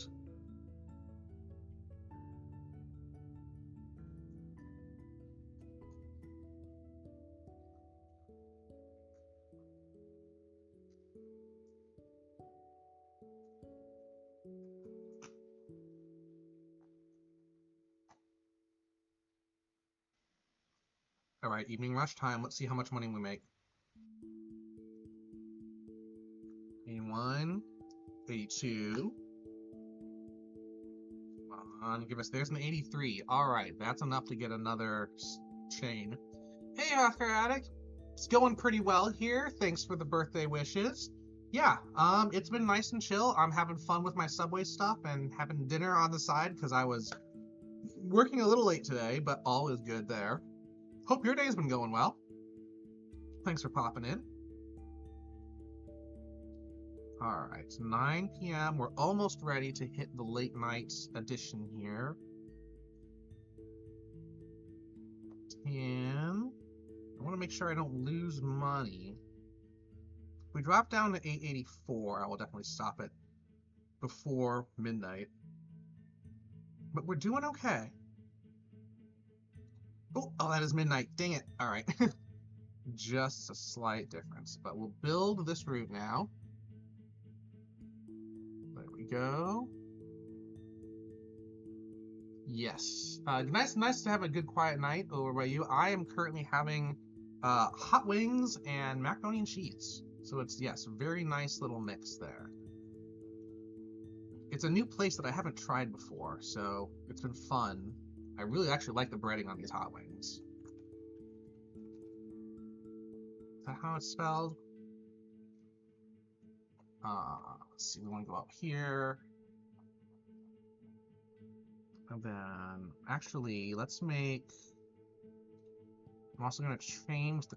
Alright, evening rush time. Let's see how much money we make. 81, 82. Come on, give us, there's an 83. Alright, that's enough to get another chain. Hey, Oscar Addict. It's going pretty well here. Thanks for the birthday wishes. Yeah, it's been nice and chill. I'm having fun with my Subway stuff and having dinner on the side because I was working a little late today, but all is good there. Hope your day's been going well. Thanks for popping in. Alright, 9 p.m. We're almost ready to hit the late night edition here. 10. I want to make sure I don't lose money. If we drop down to 884, I will definitely stop it before midnight. But we're doing okay. Oh, that is midnight. Dang it. Alright. Just a slight difference. But we'll build this route now. There we go. Yes. Nice to have a good quiet night over by you. I am currently having hot wings and macaroni and cheese. So it's, yes, a very nice little mix there. It's a new place that I haven't tried before, so it's been fun. I really actually like the breading on these hot wings. Is that how it's spelled? Let's see, we want to go up here. And then, actually, let's make... I'm also going to change the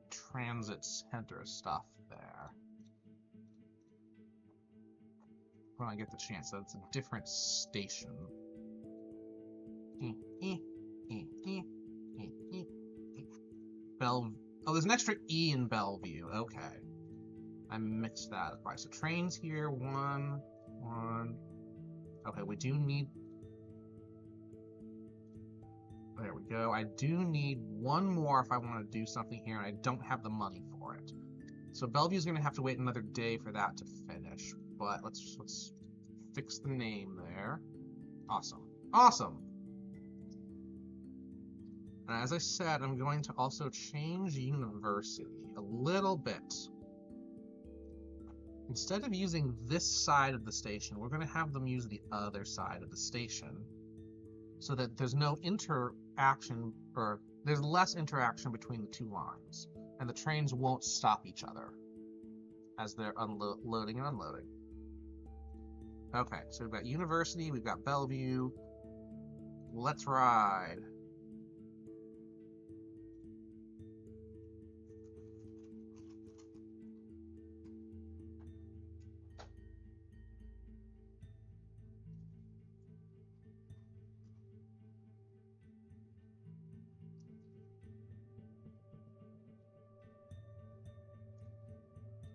transit center stuff there. When I get the chance, so it's a different station. Bellevue. Oh, there's an extra E in Bellevue. Okay. I mixed that. Alright, so trains here. One. Okay, we do need... There we go. I do need one more if I want to do something here, and I don't have the money for it. So Bellevue's going to have to wait another day for that to finish. But let's fix the name there. Awesome. Awesome! And as I said, I'm going to also change university a little bit. Instead of using this side of the station, we're going to have them use the other side of the station so that there's no interaction, or there's less interaction between the two lines, and the trains won't stop each other as they're loading and unloading. Okay, so we've got University, we've got Bellevue. Let's ride.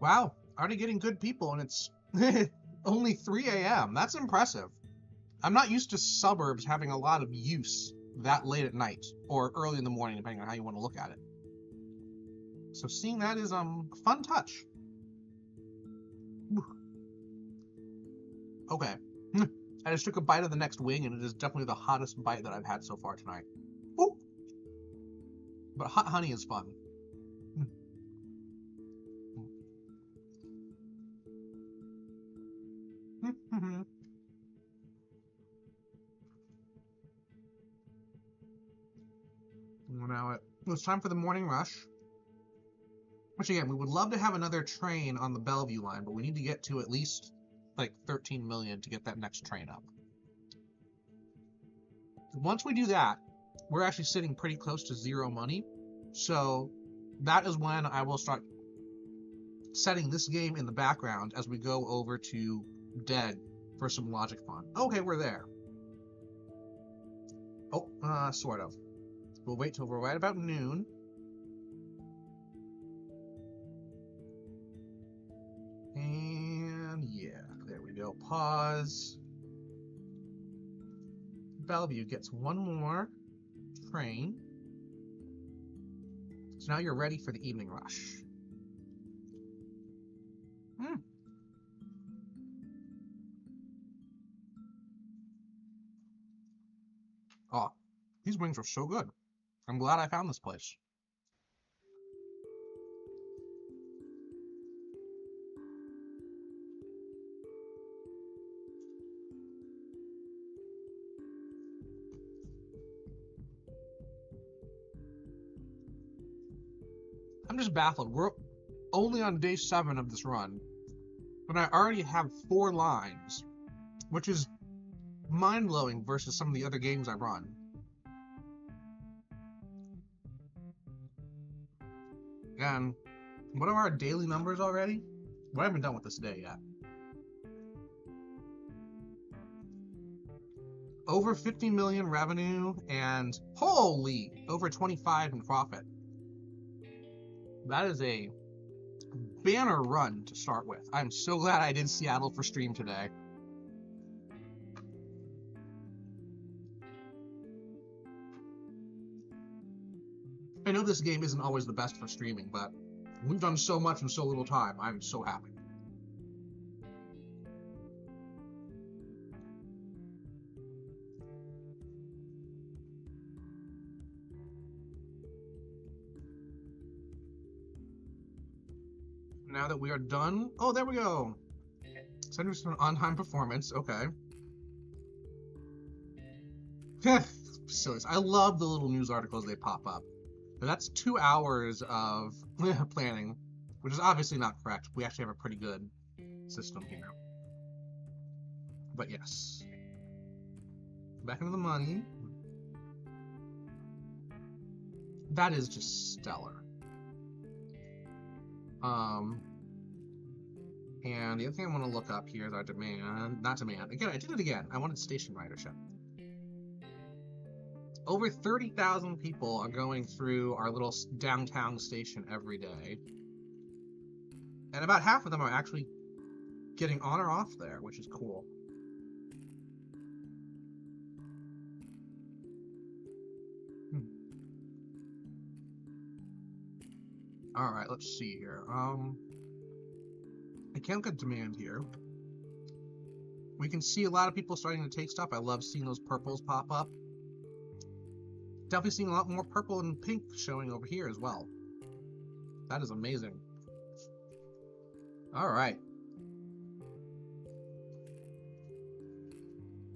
Wow, already getting good people, and it's only 3 a.m. That's impressive. I'm not used to suburbs having a lot of use that late at night, or early in the morning, depending on how you want to look at it. So seeing that is a fun touch. Okay. I just took a bite of the next wing, and it is definitely the hottest bite that I've had so far tonight. Ooh. But hot honey is fun. Now it's time for the morning rush. Which again, we would love to have another train on the Bellevue line, but we need to get to at least like 13 million to get that next train up. Once we do that, we're actually sitting pretty close to zero money. So that is when I will start setting this game in the background as we go over to Dead for some logic fun. Okay, we're there. Oh, sort of. We'll wait till we're right about noon. And yeah, there we go. Pause. Bellevue gets one more train. So now you're ready for the evening rush. Oh, these wings are so good. I'm glad I found this place. I'm just baffled. We're only on day 7 of this run, but I already have 4 lines, which is mind-blowing versus some of the other games I run. And what are our daily numbers already? We haven't done with this day yet. Over 50 million revenue and holy, over 25 in profit. That is a banner run to start with. I'm so glad I did Seattle for stream today. I know this game isn't always the best for streaming, but we've done so much in so little time. I'm so happy. Now that we are done, oh, there we go. 70% on-time performance, okay. Silly. I love the little news articles they pop up. But that's 2 hours of planning, which is obviously not correct. We actually have a pretty good system here. But yes. Back into the money. That is just stellar. And the other thing I want to look up here is our demand. Not demand. Again, I did it again. I wanted station ridership. Over 30,000 people are going through our little downtown station every day. And about half of them are actually getting on or off there, which is cool. Alright, let's see here. I can't look at demand here. We can see a lot of people starting to take stuff. I love seeing those purples pop up. Definitely seeing a lot more purple and pink showing over here as well. That is amazing. Alright.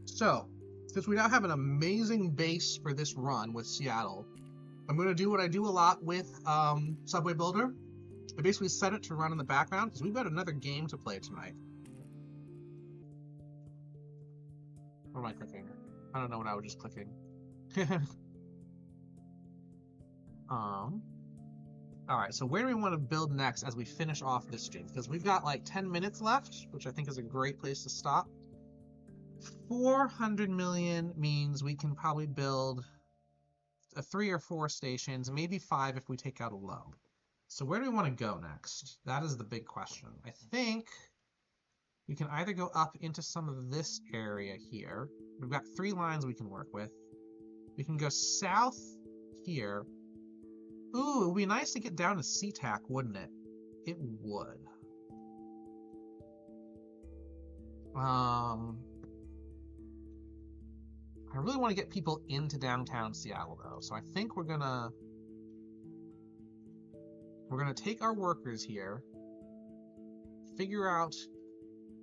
So, since we now have an amazing base for this run with Seattle, I'm going to do what I do a lot with Subway Builder. I basically set it to run in the background because we've got another game to play tonight. What am I clicking? I don't know what I was just clicking. Alright, so where do we want to build next as we finish off this stream? Because we've got like 10 minutes left, which I think is a great place to stop. 400 million means we can probably build 3 or 4 stations, maybe 5 if we take out a low. So where do we want to go next? That is the big question. I think we can either go up into some of this area here. We've got 3 lines we can work with. We can go south here. Ooh, it would be nice to get down to SeaTac, wouldn't it? It would. I really want to get people into downtown Seattle, though. So I think we're gonna take our workers here, figure out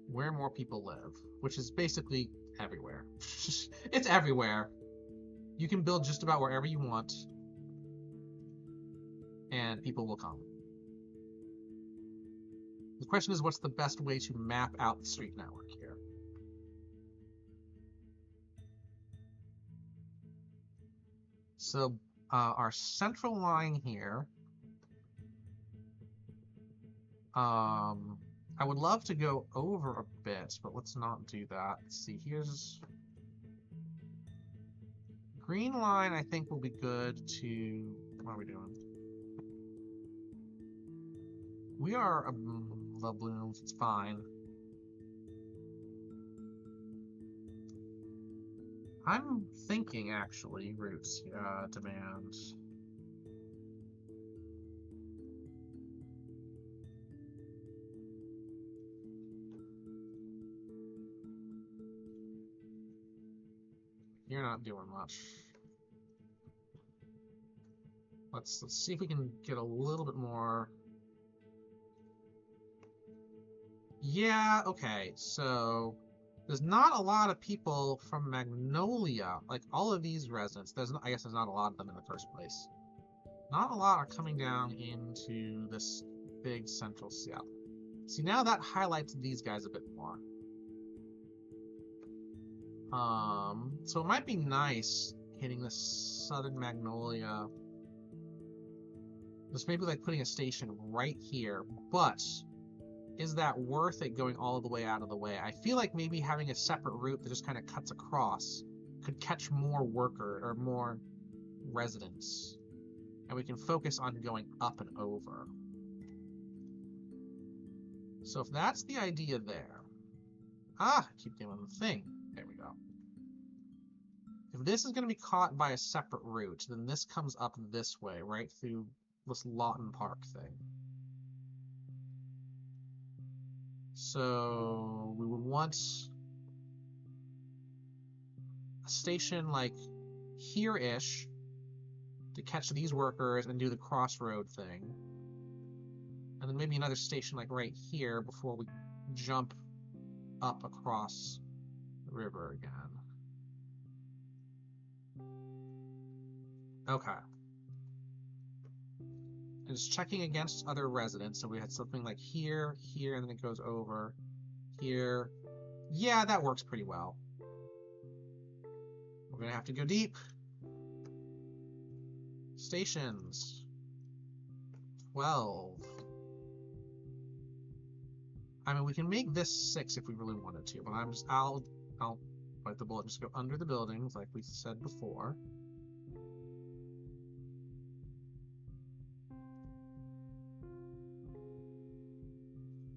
where more people live, which is basically everywhere. It's everywhere. You can build just about wherever you want, and people will come. The question is, what's the best way to map out the street network here? So our central line here, I would love to go over a bit, but let's not do that. Let's see, here's green line. I think will be good to, what are we doing? We are the blooms, it's fine. I'm thinking, actually, routes, demand. You're not doing much. Let's see if we can get a little bit more. Yeah, okay, so there's not a lot of people from Magnolia, like all of these residents. I guess there's not a lot of them in the first place. Not a lot are coming down into this big central Seattle. See, now that highlights these guys a bit more. So it might be nice hitting the southern Magnolia. Just maybe like putting a station right here, but is that worth it going all the way out of the way? I feel like maybe having a separate route that just kind of cuts across could catch more more residents, and we can focus on going up and over. So if that's the idea there, I keep doing the thing. There we go. If this is going to be caught by a separate route, then this comes up this way, right through this Lawton Park thing. So we would want a station like here-ish to catch these workers and do the crossroad thing. And then maybe another station like right here before we jump up across the river again. Okay. And it's checking against other residents, so we had something like here, here, and then it goes over here. Yeah, that works pretty well. We're gonna have to go deep. Stations. 12. I mean, we can make this 6 if we really wanted to, but I'll bite the bullet and just go under the buildings like we said before.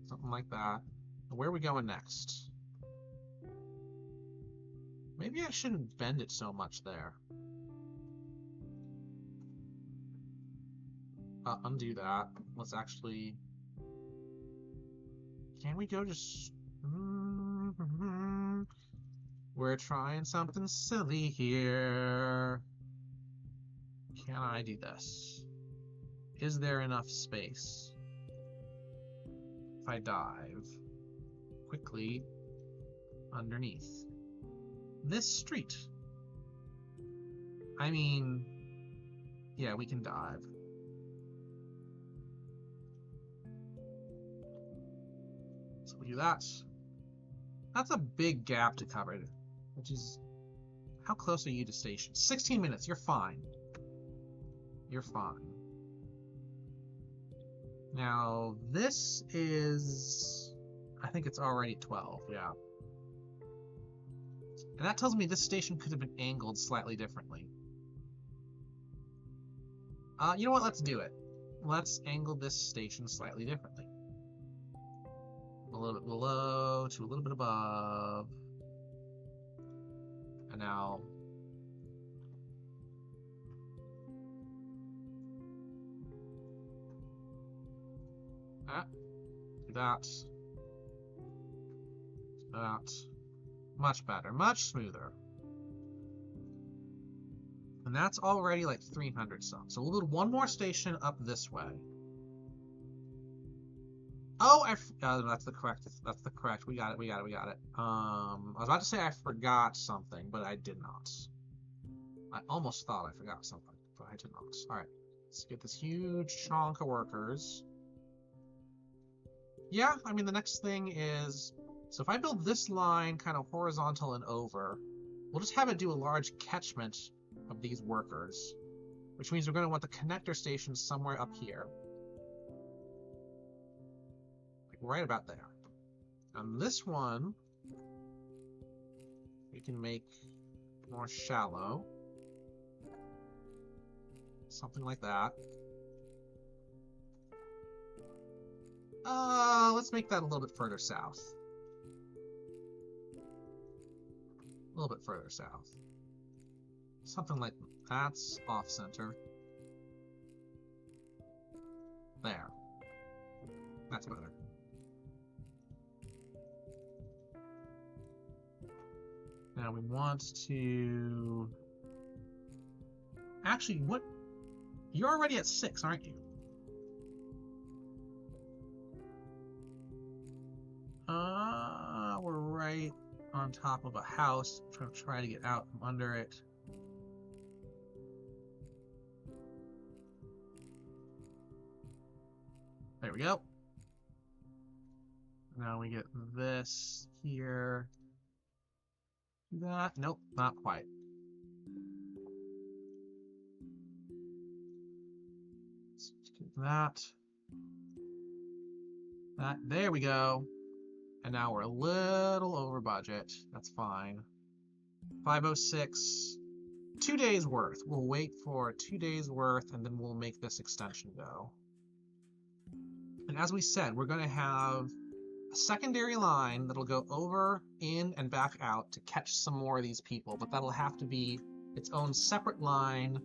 Something like that. Where are we going next? Maybe I shouldn't bend it so much there. Undo that. Let's actually... Can we go just... We're trying something silly here. Can I do this? Is there enough space? If I dive quickly underneath this street. I mean, yeah, we can dive. So we do that. That's a big gap to cover, which is, how close are you to station? 16 minutes, you're fine. You're fine. Now, this is, I think it's already 12, yeah. And that tells me this station could have been angled slightly differently. You know what, let's do it. let's angle this station slightly differently. A little bit below to a little bit above. And now that. Much better, much smoother. And that's already like 300 some. So we'll build one more station up this way. Oh, that's the correct. That's the correct. We got it. I was about to say I forgot something, but I did not. I almost thought I forgot something, but I did not. All right, let's get this huge chunk of workers. Yeah, I mean the next thing is, so if I build this line kind of horizontal and over, we'll just have it do a large catchment of these workers, which means we're going to want the connector station somewhere up here. Right about there. On this one, we can make more shallow. Something like that. Let's make that a little bit further south. A little bit further south. Something like that's off center. There. That's better. Now we want to... Actually, what? You're already at 6, aren't you? We're right on top of a house. I'm trying to get out from under it. There we go. Now we get this here. That, nope, not quite. Let's get that. There we go. And now we're a little over budget. That's fine. 506. 2 days worth. We'll wait for 2 days worth and then we'll make this extension go. And as we said, we're going to have a secondary line that'll go over, in, and back out to catch some more of these people, but that'll have to be its own separate line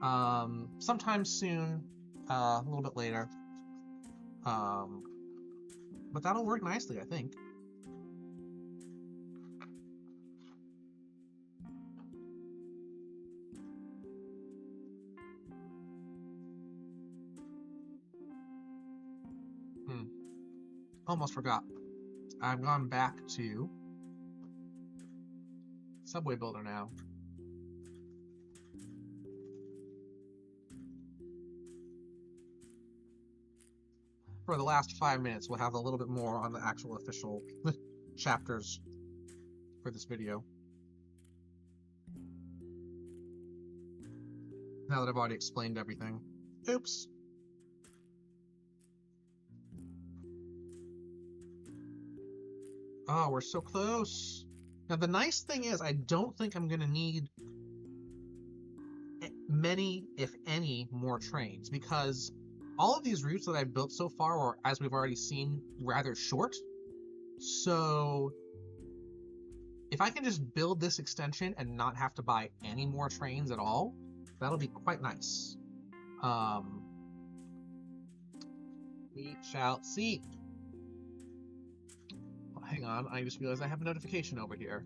sometime soon, a little bit later. But that'll work nicely, I think. Almost forgot. I've gone back to Subway Builder now. For the last 5 minutes, we'll have a little bit more on the actual official chapters for this video. Now that I've already explained everything. Oops. Oh, we're so close. Now, the nice thing is I don't think I'm going to need many, if any, more trains, because all of these routes that I've built so far are, as we've already seen, rather short. So if I can just build this extension and not have to buy any more trains at all, that'll be quite nice. We shall see. Hang on, I just realized I have a notification over here.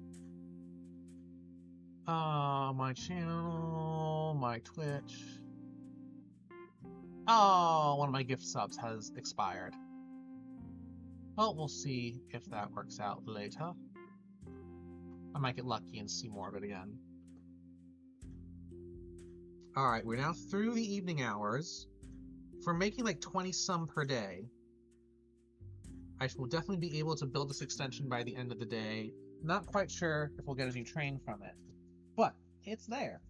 My channel, my Twitch. Oh, one of my gift subs has expired. Well, we'll see if that works out later. I might get lucky and see more of it again. Alright, we're now through the evening hours. If we're making like 20 some per day, I will definitely be able to build this extension by the end of the day. Not quite sure if we'll get a new train from it, but it's there.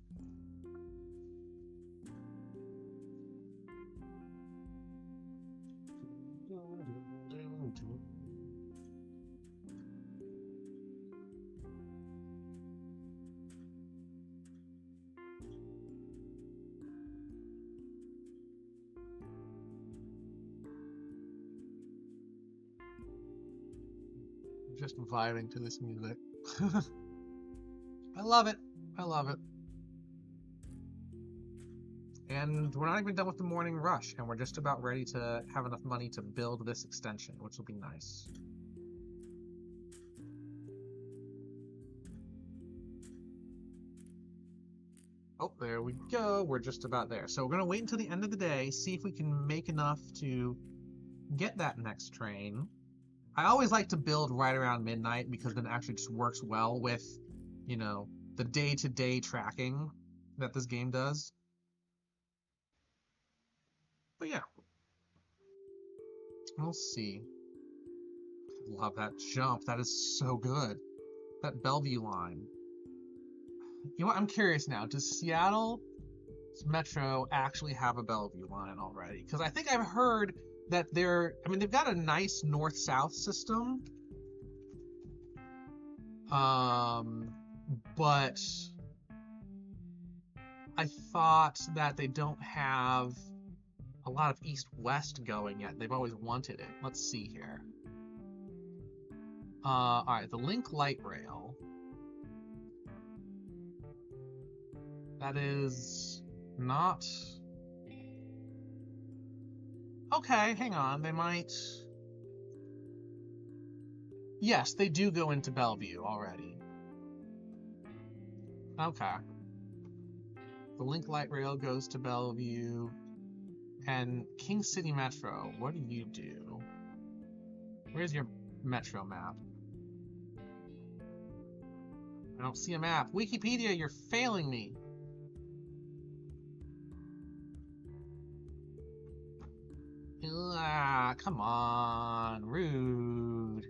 Just vibing to this music. I love it. I love it. And we're not even done with the morning rush, and we're just about ready to have enough money to build this extension, which will be nice. Oh, there we go. We're just about there. So we're going to wait until the end of the day, see if we can make enough to get that next train. I always like to build right around midnight because then it actually just works well with, you know, the day-to-day tracking that this game does. But yeah. We'll see. Love that jump. That is so good. That Bellevue line. You know what? I'm curious now. Does Seattle Metro actually have a Bellevue line already? Because I think I've heard that they've got a nice north-south system. But I thought that they don't have a lot of east-west going yet. They've always wanted it. Let's see here. Alright, the Link Light Rail. That is not... Okay, hang on. They might... Yes, they do go into Bellevue already. Okay. The Link Light Rail goes to Bellevue. And King City Metro, what do you do? Where's your Metro map? I don't see a map. Wikipedia, you're failing me. Come on. Rude.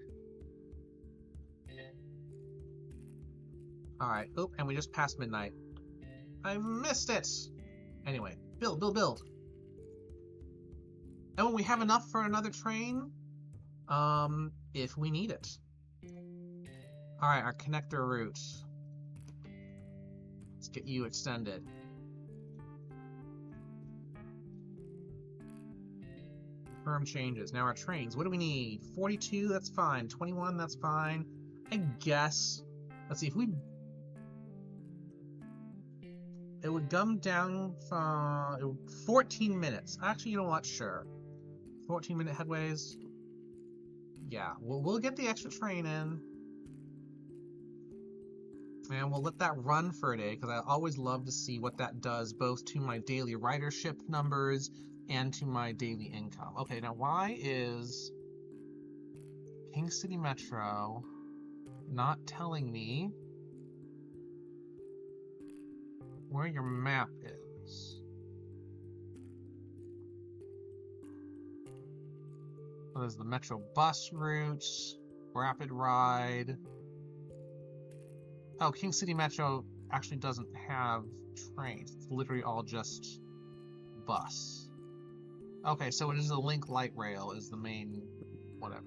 Alright. Oh, and we just passed midnight. I missed it! Anyway, build. And when we have enough for another train, if we need it. Alright, our connector route. Let's get you extended. Firm changes. Now our trains. What do we need? 42, that's fine. 21, that's fine. I guess. Let's see, if we... It would come down from 14 minutes. Actually, you know what? Sure. 14-minute headways. Yeah, we'll get the extra train in. And we'll let that run for a day, because I always love to see what that does, both to my daily ridership numbers and to my daily income. Okay, now why is King City Metro not telling me where your map is? So there's the Metro bus routes, rapid ride. Oh, King City Metro actually doesn't have trains. It's literally all just bus. Okay, so it is the Link Light Rail is the main whatever.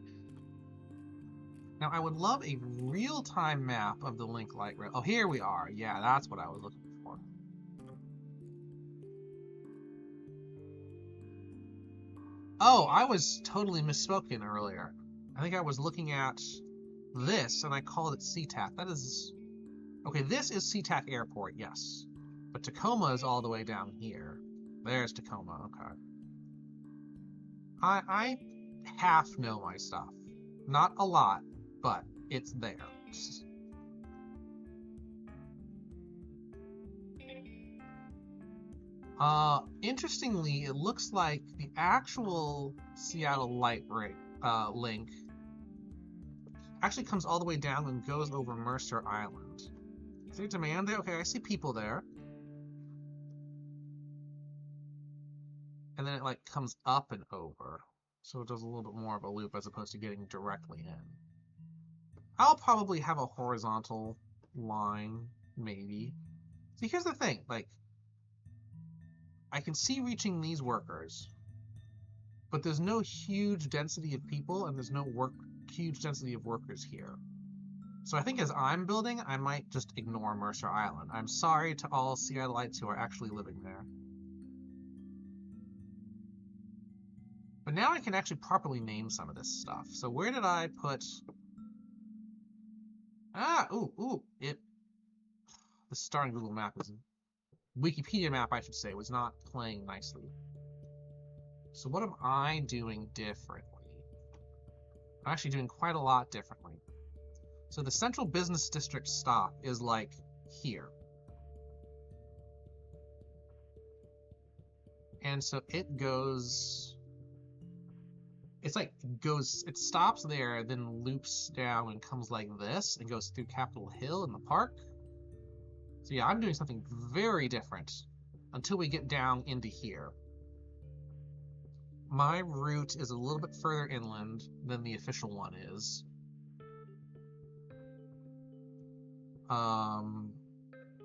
Now, I would love a real-time map of the Link Light Rail. Oh, here we are. Yeah, that's what I was looking for. Oh, I was totally misspoken earlier. I think I was looking at this, and I called it SeaTac. That is... Okay, this is SeaTac Airport, yes. But Tacoma is all the way down here. There's Tacoma, okay. I half know my stuff. Not a lot, but it's there. Interestingly, it looks like the actual Seattle Light Link actually comes all the way down and goes over Mercer Island. Is there demand there? Okay, I see people there. And then it like comes up and over. So it does a little bit more of a loop as opposed to getting directly in. I'll probably have a horizontal line, maybe. See, here's the thing, like, I can see reaching these workers, but there's no huge density of people and there's no huge density of workers here. So I think as I'm building, I might just ignore Mercer Island. I'm sorry to all Seattleites who are actually living there. But now I can actually properly name some of this stuff. So where did I put The starting Google map is Wikipedia map, I should say, was not playing nicely. So what am I doing differently? I'm actually doing quite a lot differently. So the central business district stop is like here. And so it goes, it stops there, then loops down and comes like this and goes through Capitol Hill in the park. So yeah, I'm doing something very different until we get down into here. My route is a little bit further inland than the official one is.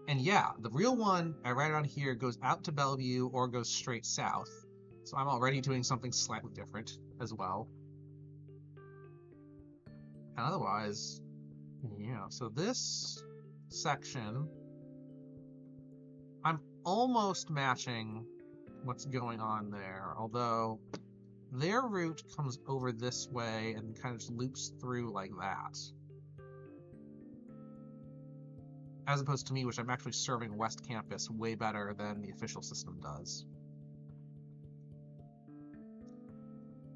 And yeah, the real one, right around here, goes out to Bellevue or goes straight south. So I'm already doing something slightly different as well. And otherwise, yeah, so this section, I'm almost matching what's going on there, although their route comes over this way and kind of just loops through like that. As opposed to me, which I'm actually serving West Campus way better than the official system does.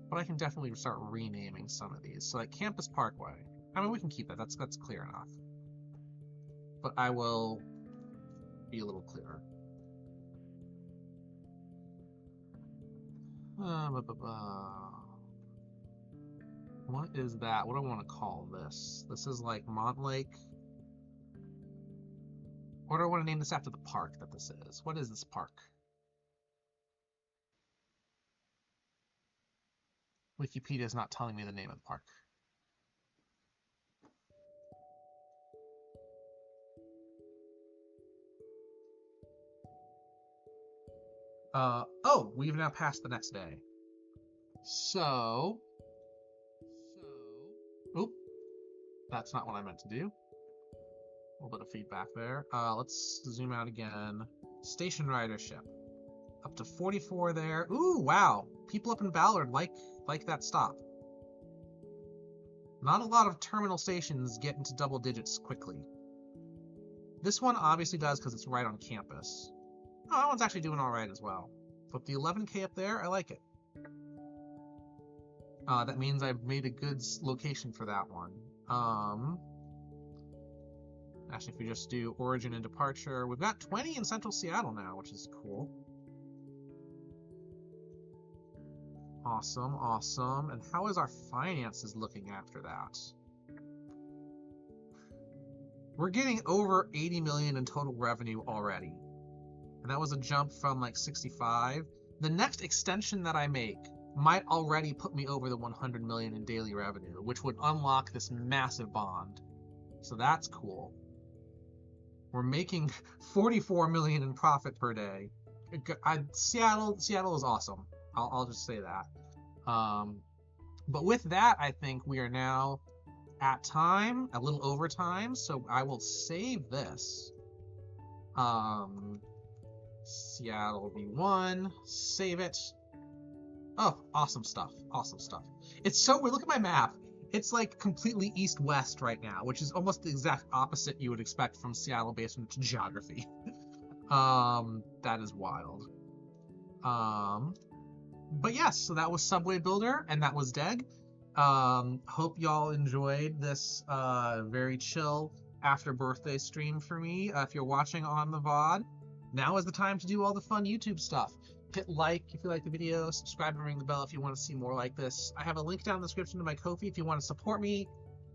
But I can definitely start renaming some of these. So like Campus Parkway. I mean, we can keep that. That's clear enough. But I will be a little clearer. What is that? What do I want to call this? This is like Montlake. Or do I want to name this after the park that this is? What is this park? Wikipedia is not telling me the name of the park. Oh, we've now passed the next day. So, oop, that's not what I meant to do. A little bit of feedback there. Let's zoom out again. Station ridership. Up to 44 there. Ooh, wow. People up in Ballard like that stop. Not a lot of terminal stations get into double digits quickly. This one obviously does because it's right on campus. Oh, that one's actually doing all right as well. But the 11K up there, I like it. That means I've made a good location for that one. Actually, if we just do origin and departure, we've got 20 in central Seattle now, which is cool. Awesome, awesome. And how is our finances looking after that? We're getting over 80 million in total revenue already. And that was a jump from like 65. The next extension that I make might already put me over the 100 million in daily revenue, which would unlock this massive bond. So that's cool. We're making 44 million in profit per day. Seattle is awesome. I'll just say that. But with that, I think we are now at time, a little over time. So I will save this. Seattle V1, save it. Oh, awesome stuff. Awesome stuff. It's so weird. Look at my map. It's like completely east-west right now, which is almost the exact opposite you would expect from Seattle based on its geography. That is wild. But yes, so that was Subway Builder, and that was Deg. Hope y'all enjoyed this very chill after birthday stream for me. If you're watching on the VOD, now is the time to do all the fun YouTube stuff. Hit like if you like the video, subscribe and ring the bell if you want to see more like this. I have a link down in the description to my Ko-fi if you want to support me,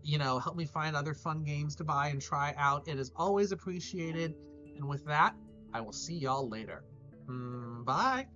help me find other fun games to buy and try out. It is always appreciated. And with that, I will see y'all later. Bye!